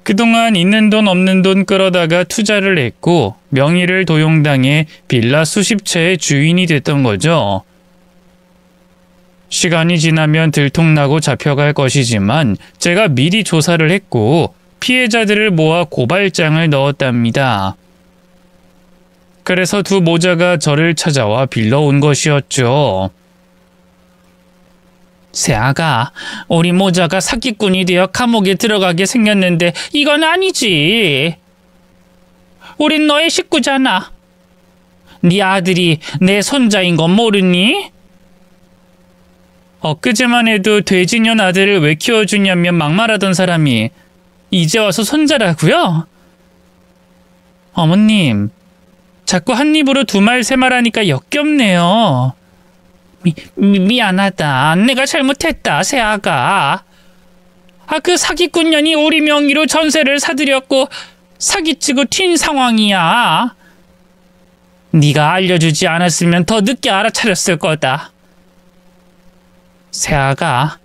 그동안 있는 돈 없는 돈 끌어다가 투자를 했고 명의를 도용당해 빌라 수십 채의 주인이 됐던 거죠. 시간이 지나면 들통나고 잡혀갈 것이지만 제가 미리 조사를 했고 피해자들을 모아 고발장을 넣었답니다. 그래서 두 모자가 저를 찾아와 빌려온 것이었죠. 새아가, 우리 모자가 사기꾼이 되어 감옥에 들어가게 생겼는데 이건 아니지. 우린 너의 식구잖아. 네 아들이 내 손자인 건 모르니? 엊그제만 해도 돼지년 아들을 왜 키워주냐며 막말하던 사람이 이제 와서 손자라고요? 어머님, 자꾸 한 입으로 두 말 세 말 하니까 역겹네요. 미안하다. 내가 잘못했다, 새아가. 그 사기꾼년이 우리 명의로 전세를 사들였고 사기치고 튄 상황이야. 네가 알려주지 않았으면 더 늦게 알아차렸을 거다. 새아가,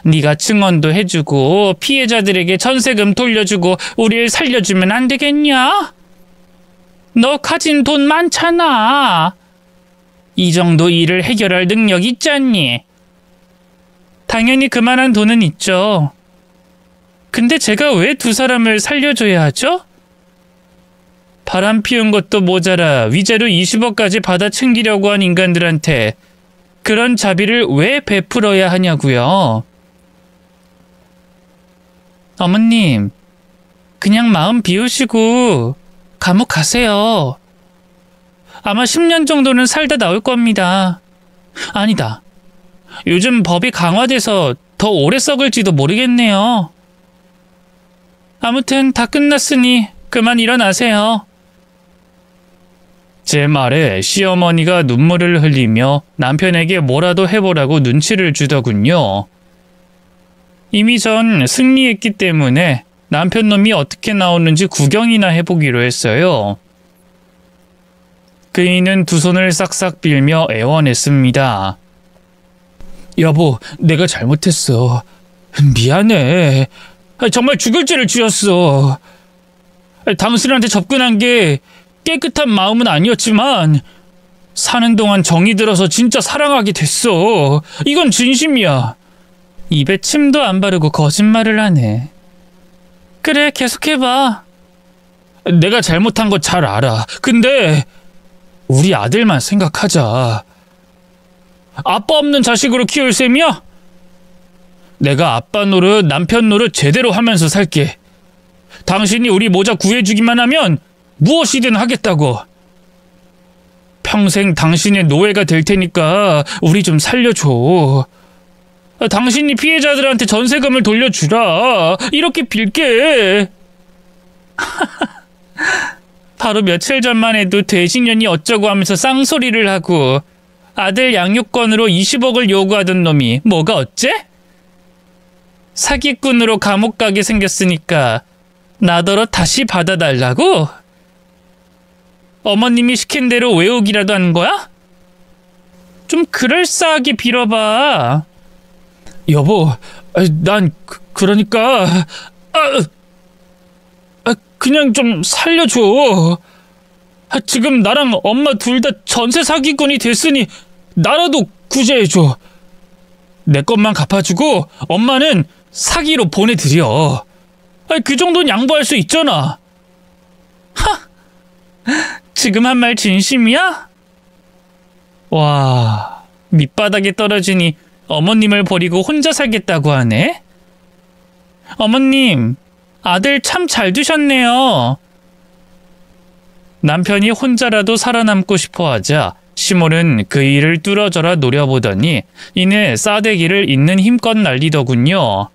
네가 증언도 해주고 피해자들에게 전세금 돌려주고 우리를 살려주면 안 되겠냐? 너 가진 돈 많잖아. 이 정도 일을 해결할 능력 있잖니? 당연히 그만한 돈은 있죠. 근데 제가 왜 두 사람을 살려줘야 하죠? 바람 피운 것도 모자라 위자료 20억까지 받아 챙기려고 한 인간들한테 그런 자비를 왜 베풀어야 하냐고요? 어머님, 그냥 마음 비우시고 감옥 가세요. 아마 10년 정도는 살다 나올 겁니다. 아니다. 요즘 법이 강화돼서 더 오래 썩을지도 모르겠네요. 아무튼 다 끝났으니 그만 일어나세요. 제 말에 시어머니가 눈물을 흘리며 남편에게 뭐라도 해보라고 눈치를 주더군요. 이미 전 승리했기 때문에 남편 놈이 어떻게 나오는지 구경이나 해보기로 했어요. 그이는 두 손을 싹싹 빌며 애원했습니다. 여보, 내가 잘못했어. 미안해. 정말 죽을 죄를 지었어. 당신한테 접근한 게 깨끗한 마음은 아니었지만 사는 동안 정이 들어서 진짜 사랑하게 됐어. 이건 진심이야. 입에 침도 안 바르고 거짓말을 하네. 그래, 계속해봐. 내가 잘못한 거 잘 알아. 근데 우리 아들만 생각하자. 아빠 없는 자식으로 키울 셈이야? 내가 아빠 노릇, 남편 노릇 제대로 하면서 살게. 당신이 우리 모자 구해주기만 하면 무엇이든 하겠다고. 평생 당신의 노예가 될 테니까 우리 좀 살려줘. 당신이 피해자들한테 전세금을 돌려주라. 이렇게 빌게. 바로 며칠 전만 해도 돼지년이 어쩌고 하면서 쌍소리를 하고 아들 양육권으로 20억을 요구하던 놈이 뭐가 어째? 사기꾼으로 감옥 가게 생겼으니까 나더러 다시 받아달라고? 어머님이 시킨 대로 외우기라도 하는 거야? 좀 그럴싸하게 빌어봐. 여보, 난 그러니까 그냥 좀 살려줘. 지금 나랑 엄마 둘 다 전세 사기꾼이 됐으니 나라도 구제해줘. 내 것만 갚아주고 엄마는 사기로 보내드려. 그 정도는 양보할 수 있잖아. 지금 한 말 진심이야? 와, 밑바닥에 떨어지니 어머님을 버리고 혼자 살겠다고 하네? 어머님, 아들 참 잘 두셨네요. 남편이 혼자라도 살아남고 싶어 하자 시몬은 그 일을 뚫어져라 노려보더니 이내 싸대기를 있는 힘껏 날리더군요.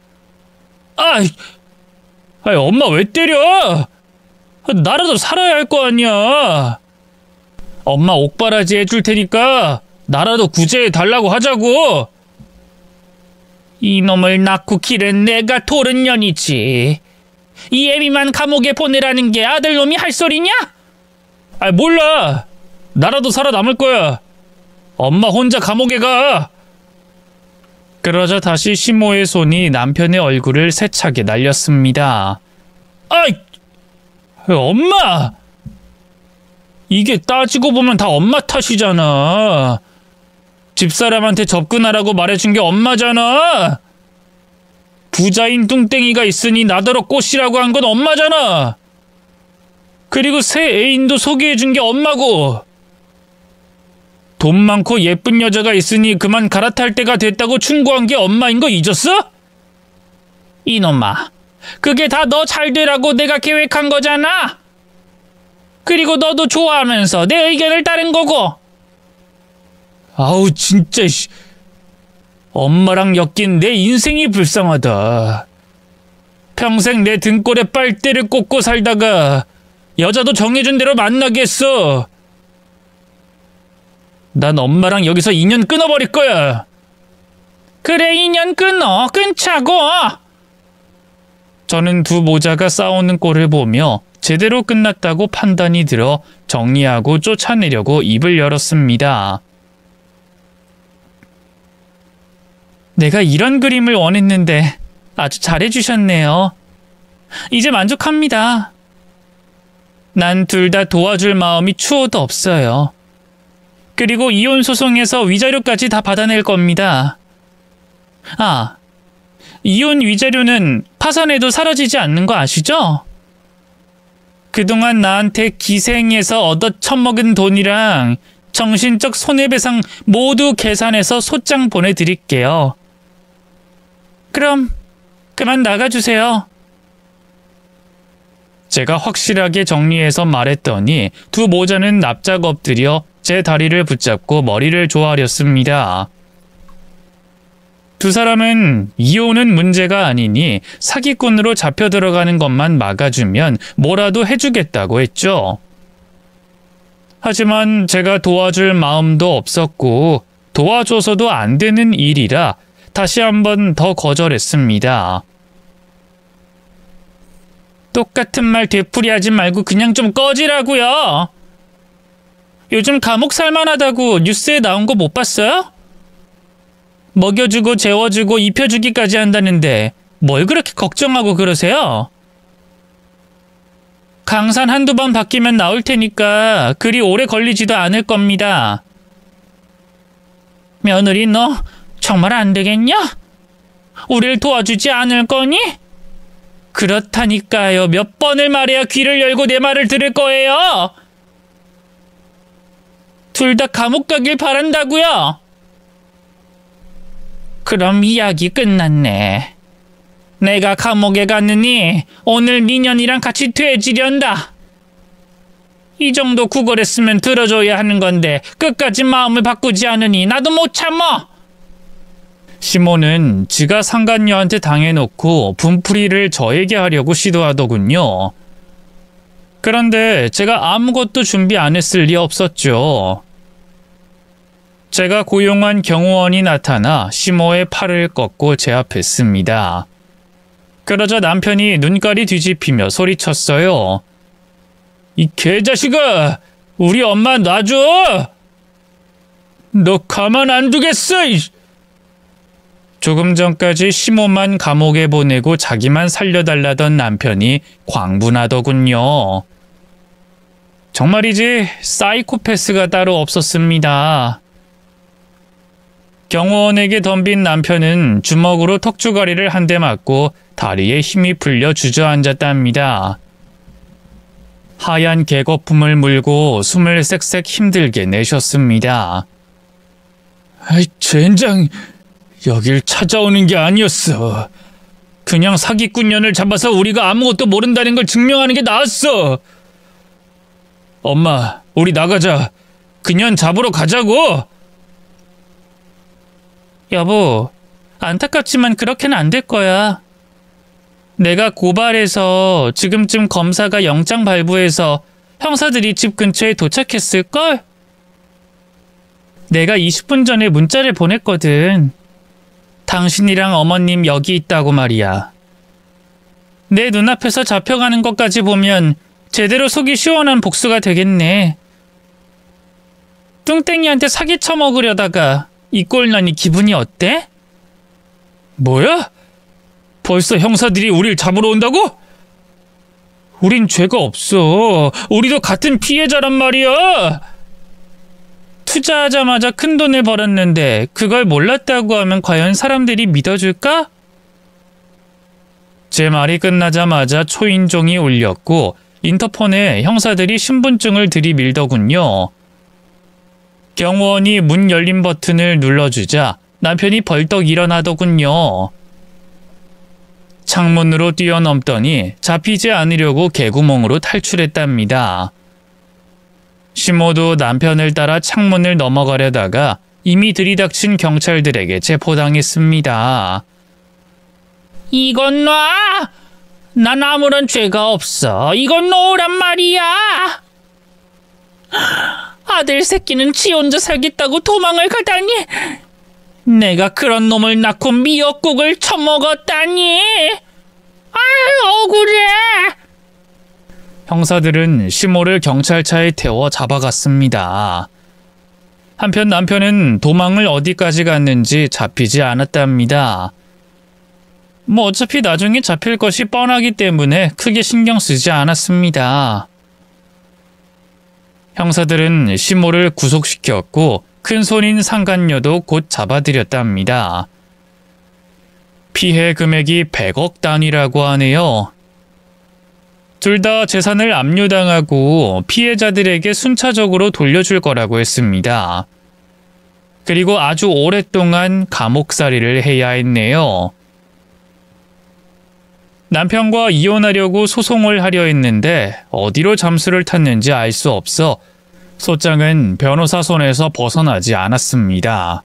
엄마 왜 때려? 나라도 살아야 할 거 아니야. 엄마 옥바라지 해줄 테니까 나라도 구제해 달라고 하자고. 이놈을 낳고 기른 내가 도른 년이지. 이 애미만 감옥에 보내라는 게 아들놈이 할 소리냐? 몰라. 나라도 살아남을 거야. 엄마 혼자 감옥에 가. 그러자 다시 시모의 손이 남편의 얼굴을 세차게 날렸습니다. 엄마! 이게 따지고 보면 다 엄마 탓이잖아. 집사람한테 접근하라고 말해준 게 엄마잖아. 부자인 뚱땡이가 있으니 나더러 꼬시라고 한 건 엄마잖아. 그리고 새 애인도 소개해준 게 엄마고. 돈 많고 예쁜 여자가 있으니 그만 갈아탈 때가 됐다고 충고한 게 엄마인 거 잊었어? 이놈아, 그게 다 너 잘 되라고 내가 계획한 거잖아. 그리고 너도 좋아하면서 내 의견을 따른 거고. 아우 진짜 엄마랑 엮인 내 인생이 불쌍하다. 평생 내 등골에 빨대를 꽂고 살다가 여자도 정해준 대로 만나겠어. 난 엄마랑 여기서 인연 끊어버릴 거야. 그래, 인연 끊자고. 저는 두 모자가 싸우는 꼴을 보며 제대로 끝났다고 판단이 들어 정리하고 쫓아내려고 입을 열었습니다. 내가 이런 그림을 원했는데 아주 잘해주셨네요. 이제 만족합니다. 난 둘 다 도와줄 마음이 추호도 없어요. 그리고 이혼 소송에서 위자료까지 다 받아낼 겁니다. 이혼 위자료는 파산해도 사라지지 않는 거 아시죠? 그동안 나한테 기생해서 얻어 처먹은 돈이랑 정신적 손해배상 모두 계산해서 소장 보내드릴게요. 그럼 그만 나가주세요. 제가 확실하게 정리해서 말했더니 두 모자는 납작 엎드려 제 다리를 붙잡고 머리를 조아렸습니다. 두 사람은 이혼은 문제가 아니니 사기꾼으로 잡혀 들어가는 것만 막아주면 뭐라도 해주겠다고 했죠. 하지만 제가 도와줄 마음도 없었고 도와줘서도 안 되는 일이라 다시 한번 더 거절했습니다. 똑같은 말 되풀이하지 말고 그냥 좀 꺼지라고요. 요즘 감옥 살만하다고 뉴스에 나온 거 못 봤어요? 먹여주고 재워주고 입혀주기까지 한다는데 뭘 그렇게 걱정하고 그러세요? 강산 한두 번 바뀌면 나올 테니까 그리 오래 걸리지도 않을 겁니다. 며느리 너 정말 안 되겠냐? 우릴 도와주지 않을 거니? 그렇다니까요. 몇 번을 말해야 귀를 열고 내 말을 들을 거예요. 둘 다 감옥 가길 바란다고요. 그럼 이야기 끝났네. 내가 감옥에 갔느니 오늘 미년이랑 같이 돼지련다. 이 정도 구걸했으면 들어줘야 하는 건데 끝까지 마음을 바꾸지 않으니 나도 못 참어. 시몬은 지가 상간녀한테 당해놓고 분풀이를 저에게 하려고 시도하더군요. 그런데 제가 아무것도 준비 안 했을 리 없었죠. 제가 고용한 경호원이 나타나 시모의 팔을 꺾고 제압했습니다. 그러자 남편이 눈깔이 뒤집히며 소리쳤어요. 이 개자식아! 우리 엄마 놔줘! 너 가만 안 두겠어! 조금 전까지 시모만 감옥에 보내고 자기만 살려달라던 남편이 광분하더군요. 정말이지 사이코패스가 따로 없었습니다. 경호원에게 덤빈 남편은 주먹으로 턱주가리를 한 대 맞고 다리에 힘이 풀려 주저앉았답니다. 하얀 개거품을 물고 숨을 쌕쌕 힘들게 내셨습니다. 아이, 젠장, 여길 찾아오는 게 아니었어. 그냥 사기꾼년을 잡아서 우리가 아무것도 모른다는 걸 증명하는 게 나았어. 엄마, 우리 나가자. 그년 잡으러 가자고. 여보, 안타깝지만 그렇게는 안 될 거야. 내가 고발해서 지금쯤 검사가 영장 발부해서 형사들이 집 근처에 도착했을걸? 내가 20분 전에 문자를 보냈거든. 당신이랑 어머님 여기 있다고 말이야. 내 눈앞에서 잡혀가는 것까지 보면 제대로 속이 시원한 복수가 되겠네. 뚱땡이한테 사기 쳐먹으려다가 이 꼴 나니 기분이 어때? 뭐야? 벌써 형사들이 우릴 잡으러 온다고? 우린 죄가 없어. 우리도 같은 피해자란 말이야. 투자하자마자 큰돈을 벌었는데 그걸 몰랐다고 하면 과연 사람들이 믿어줄까? 제 말이 끝나자마자 초인종이 울렸고 인터폰에 형사들이 신분증을 들이밀더군요. 경호원이 문 열림 버튼을 눌러주자 남편이 벌떡 일어나더군요. 창문으로 뛰어넘더니 잡히지 않으려고 개구멍으로 탈출했답니다. 시모도 남편을 따라 창문을 넘어가려다가 이미 들이닥친 경찰들에게 체포당했습니다. 이건 놔! 난 아무런 죄가 없어. 이건 놓으란 말이야! 아들 새끼는 지 혼자 살겠다고 도망을 가다니! 내가 그런 놈을 낳고 미역국을 처먹었다니! 아유, 억울해! 형사들은 시모를 경찰차에 태워 잡아갔습니다. 한편 남편은 도망을 어디까지 갔는지 잡히지 않았답니다. 뭐 어차피 나중에 잡힐 것이 뻔하기 때문에 크게 신경 쓰지 않았습니다. 형사들은 시모를 구속시켰고 큰손인 상간녀도 곧 잡아들였답니다. 피해 금액이 100억 단위라고 하네요. 둘 다 재산을 압류당하고 피해자들에게 순차적으로 돌려줄 거라고 했습니다. 그리고 아주 오랫동안 감옥살이를 해야 했네요. 남편과 이혼하려고 소송을 하려 했는데 어디로 잠수를 탔는지 알 수 없어 소장은 변호사 손에서 벗어나지 않았습니다.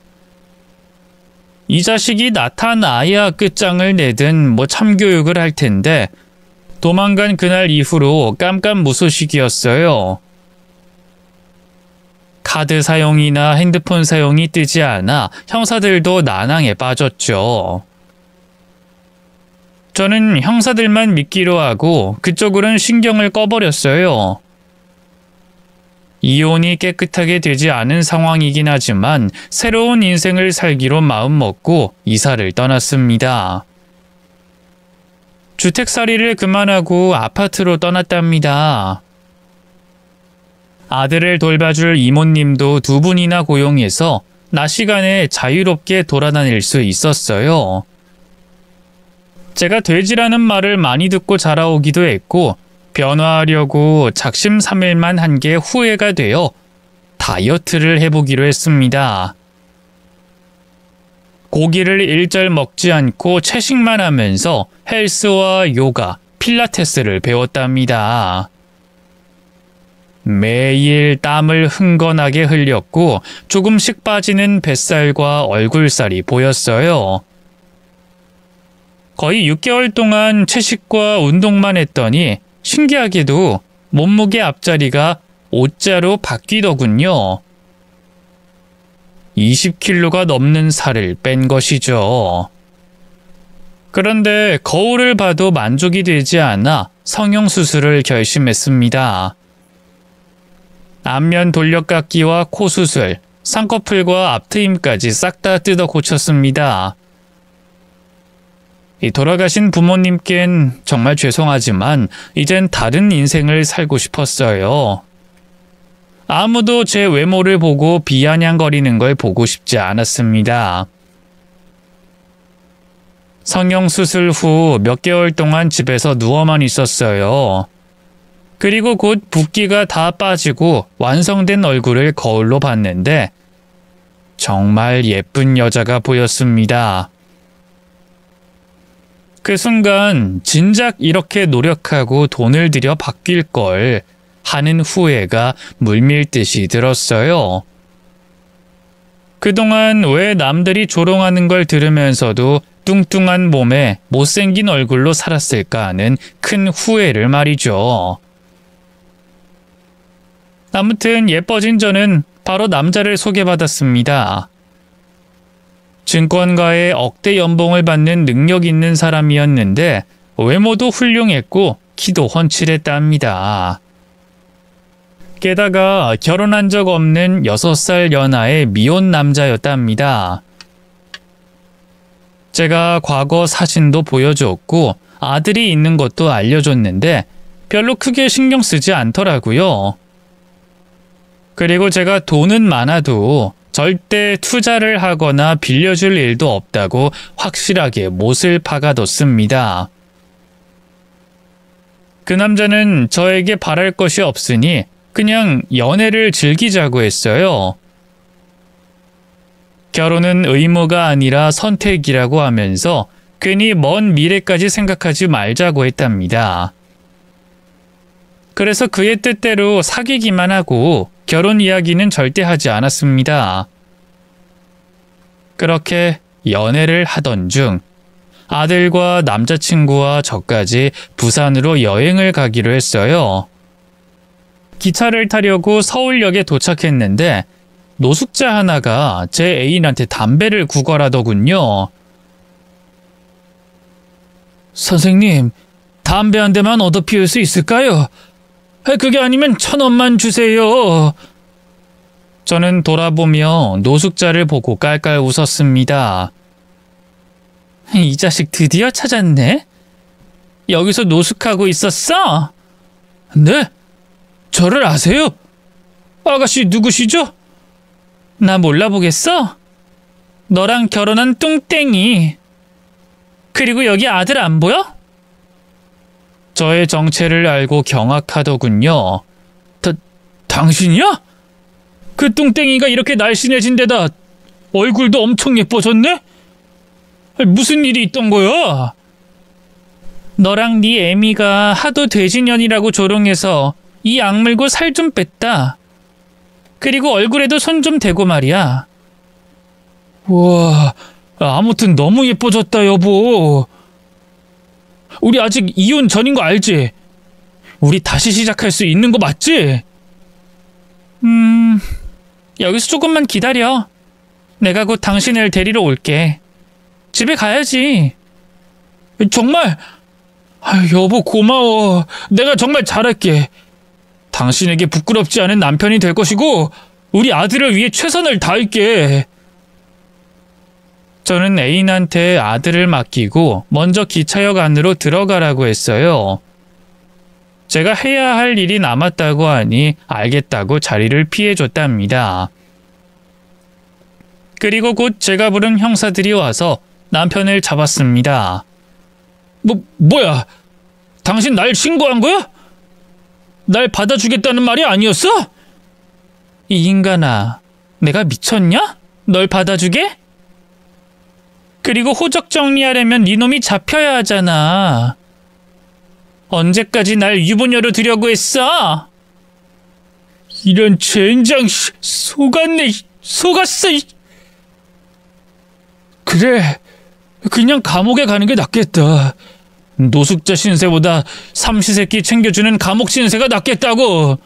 이 자식이 나타나야 끝장을 내든 뭐 참교육을 할 텐데 도망간 그날 이후로 깜깜무소식이었어요. 카드 사용이나 핸드폰 사용이 뜨지 않아 형사들도 난항에 빠졌죠. 저는 형사들만 믿기로 하고 그쪽으로는 신경을 꺼버렸어요. 이혼이 깨끗하게 되지 않은 상황이긴 하지만 새로운 인생을 살기로 마음먹고 이사를 떠났습니다. 주택살이를 그만하고 아파트로 떠났답니다. 아들을 돌봐줄 이모님도 2분이나 고용해서 낮 시간에 자유롭게 돌아다닐 수 있었어요. 제가 돼지라는 말을 많이 듣고 자라오기도 했고 변화하려고 작심삼일만 한 게 후회가 되어 다이어트를 해보기로 했습니다. 고기를 일절 먹지 않고 채식만 하면서 헬스와 요가, 필라테스를 배웠답니다. 매일 땀을 흥건하게 흘렸고 조금씩 빠지는 뱃살과 얼굴살이 보였어요. 거의 6개월 동안 채식과 운동만 했더니 신기하게도 몸무게 앞자리가 5자로 바뀌더군요. 20kg가 넘는 살을 뺀 것이죠. 그런데 거울을 봐도 만족이 되지 않아 성형수술을 결심했습니다. 안면 돌려깎기와 코 수술, 쌍꺼풀과 앞트임까지 싹 다 뜯어 고쳤습니다. 이 돌아가신 부모님께는 정말 죄송하지만 이젠 다른 인생을 살고 싶었어요. 아무도 제 외모를 보고 비아냥거리는 걸 보고 싶지 않았습니다. 성형수술 후 몇 개월 동안 집에서 누워만 있었어요. 그리고 곧 붓기가 다 빠지고 완성된 얼굴을 거울로 봤는데 정말 예쁜 여자가 보였습니다. 그 순간 진작 이렇게 노력하고 돈을 들여 바뀔 걸 하는 후회가 물밀듯이 들었어요. 그동안 왜 남들이 조롱하는 걸 들으면서도 뚱뚱한 몸에 못생긴 얼굴로 살았을까 하는 큰 후회를 말이죠. 아무튼 예뻐진 저는 바로 남자를 소개받았습니다. 증권가의 억대 연봉을 받는 능력 있는 사람이었는데 외모도 훌륭했고 키도 훤칠했답니다. 게다가 결혼한 적 없는 6살 연하의 미혼 남자였답니다. 제가 과거 사진도 보여줬고 아들이 있는 것도 알려줬는데 별로 크게 신경 쓰지 않더라고요. 그리고 제가 돈은 많아도 절대 투자를 하거나 빌려줄 일도 없다고 확실하게 못을 박아뒀습니다. 그 남자는 저에게 바랄 것이 없으니 그냥 연애를 즐기자고 했어요. 결혼은 의무가 아니라 선택이라고 하면서 괜히 먼 미래까지 생각하지 말자고 했답니다. 그래서 그의 뜻대로 사귀기만 하고 결혼 이야기는 절대 하지 않았습니다. 그렇게 연애를 하던 중 아들과 남자친구와 저까지 부산으로 여행을 가기로 했어요. 기차를 타려고 서울역에 도착했는데 노숙자 하나가 제 애인한테 담배를 구걸하더군요. 선생님, 담배 한 대만 얻어 피울 수 있을까요? 그게 아니면 1,000원만 주세요. 저는 돌아보며 노숙자를 보고 깔깔 웃었습니다. 이 자식 드디어 찾았네? 여기서 노숙하고 있었어? 네? 저를 아세요? 아가씨 누구시죠? 나 몰라보겠어? 너랑 결혼한 뚱땡이. 그리고 여기 아들 안 보여? 저의 정체를 알고 경악하더군요. 당신이야? 그 뚱땡이가 이렇게 날씬해진 데다 얼굴도 엄청 예뻐졌네? 무슨 일이 있던 거야? 너랑 네 애미가 하도 돼지년이라고 조롱해서 이 악물고 살 좀 뺐다. 그리고 얼굴에도 손 좀 대고 말이야. 와, 아무튼 너무 예뻐졌다 여보. 우리 아직 이혼 전인 거 알지? 우리 다시 시작할 수 있는 거 맞지? 여기서 조금만 기다려. 내가 곧 당신을 데리러 올게. 집에 가야지. 정말? 여보 고마워. 내가 정말 잘할게. 당신에게 부끄럽지 않은 남편이 될 것이고 우리 아들을 위해 최선을 다할게. 저는 애인한테 아들을 맡기고 먼저 기차역 안으로 들어가라고 했어요. 제가 해야 할 일이 남았다고 하니 알겠다고 자리를 피해줬답니다. 그리고 곧 제가 부른 형사들이 와서 남편을 잡았습니다. 뭐야? 당신 날 신고한 거야? 날 받아주겠다는 말이 아니었어? 이 인간아, 내가 미쳤냐? 널 받아주게? 그리고 호적 정리하려면 네 놈이 잡혀야 하잖아. 언제까지 날 유부녀로 두려고 했어? 이런 젠장, 속았네, 속았어. 그래, 그냥 감옥에 가는 게 낫겠다. 노숙자 신세보다 삼시세끼 챙겨주는 감옥 신세가 낫겠다고.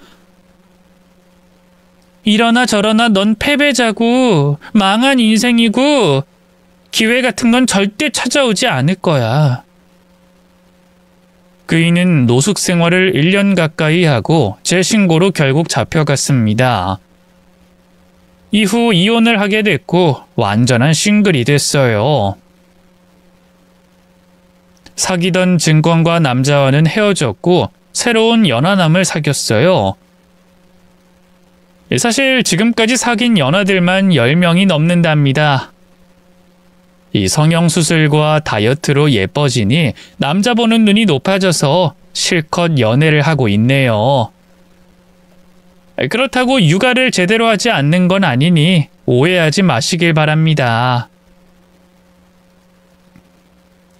이러나 저러나 넌 패배자고 망한 인생이고 기회 같은 건 절대 찾아오지 않을 거야. 그이는 노숙 생활을 1년 가까이 하고 제 신고로 결국 잡혀갔습니다. 이후 이혼을 하게 됐고 완전한 싱글이 됐어요. 사귀던 증권가 남자와는 헤어졌고 새로운 연하남을 사귀었어요. 사실 지금까지 사귄 연하들만 10명이 넘는답니다. 이 성형수술과 다이어트로 예뻐지니 남자 보는 눈이 높아져서 실컷 연애를 하고 있네요. 그렇다고 육아를 제대로 하지 않는 건 아니니 오해하지 마시길 바랍니다.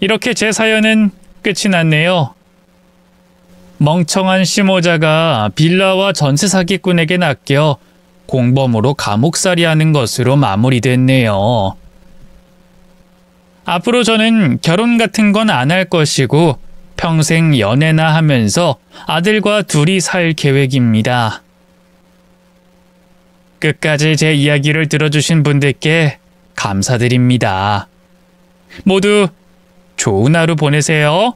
이렇게 제 사연은 끝이 났네요. 멍청한 시모자가 빌라와 전세 사기꾼에게 낚여 공범으로 감옥살이하는 것으로 마무리됐네요. 앞으로 저는 결혼 같은 건 안 할 것이고 평생 연애나 하면서 아들과 둘이 살 계획입니다. 끝까지 제 이야기를 들어주신 분들께 감사드립니다. 모두 좋은 하루 보내세요.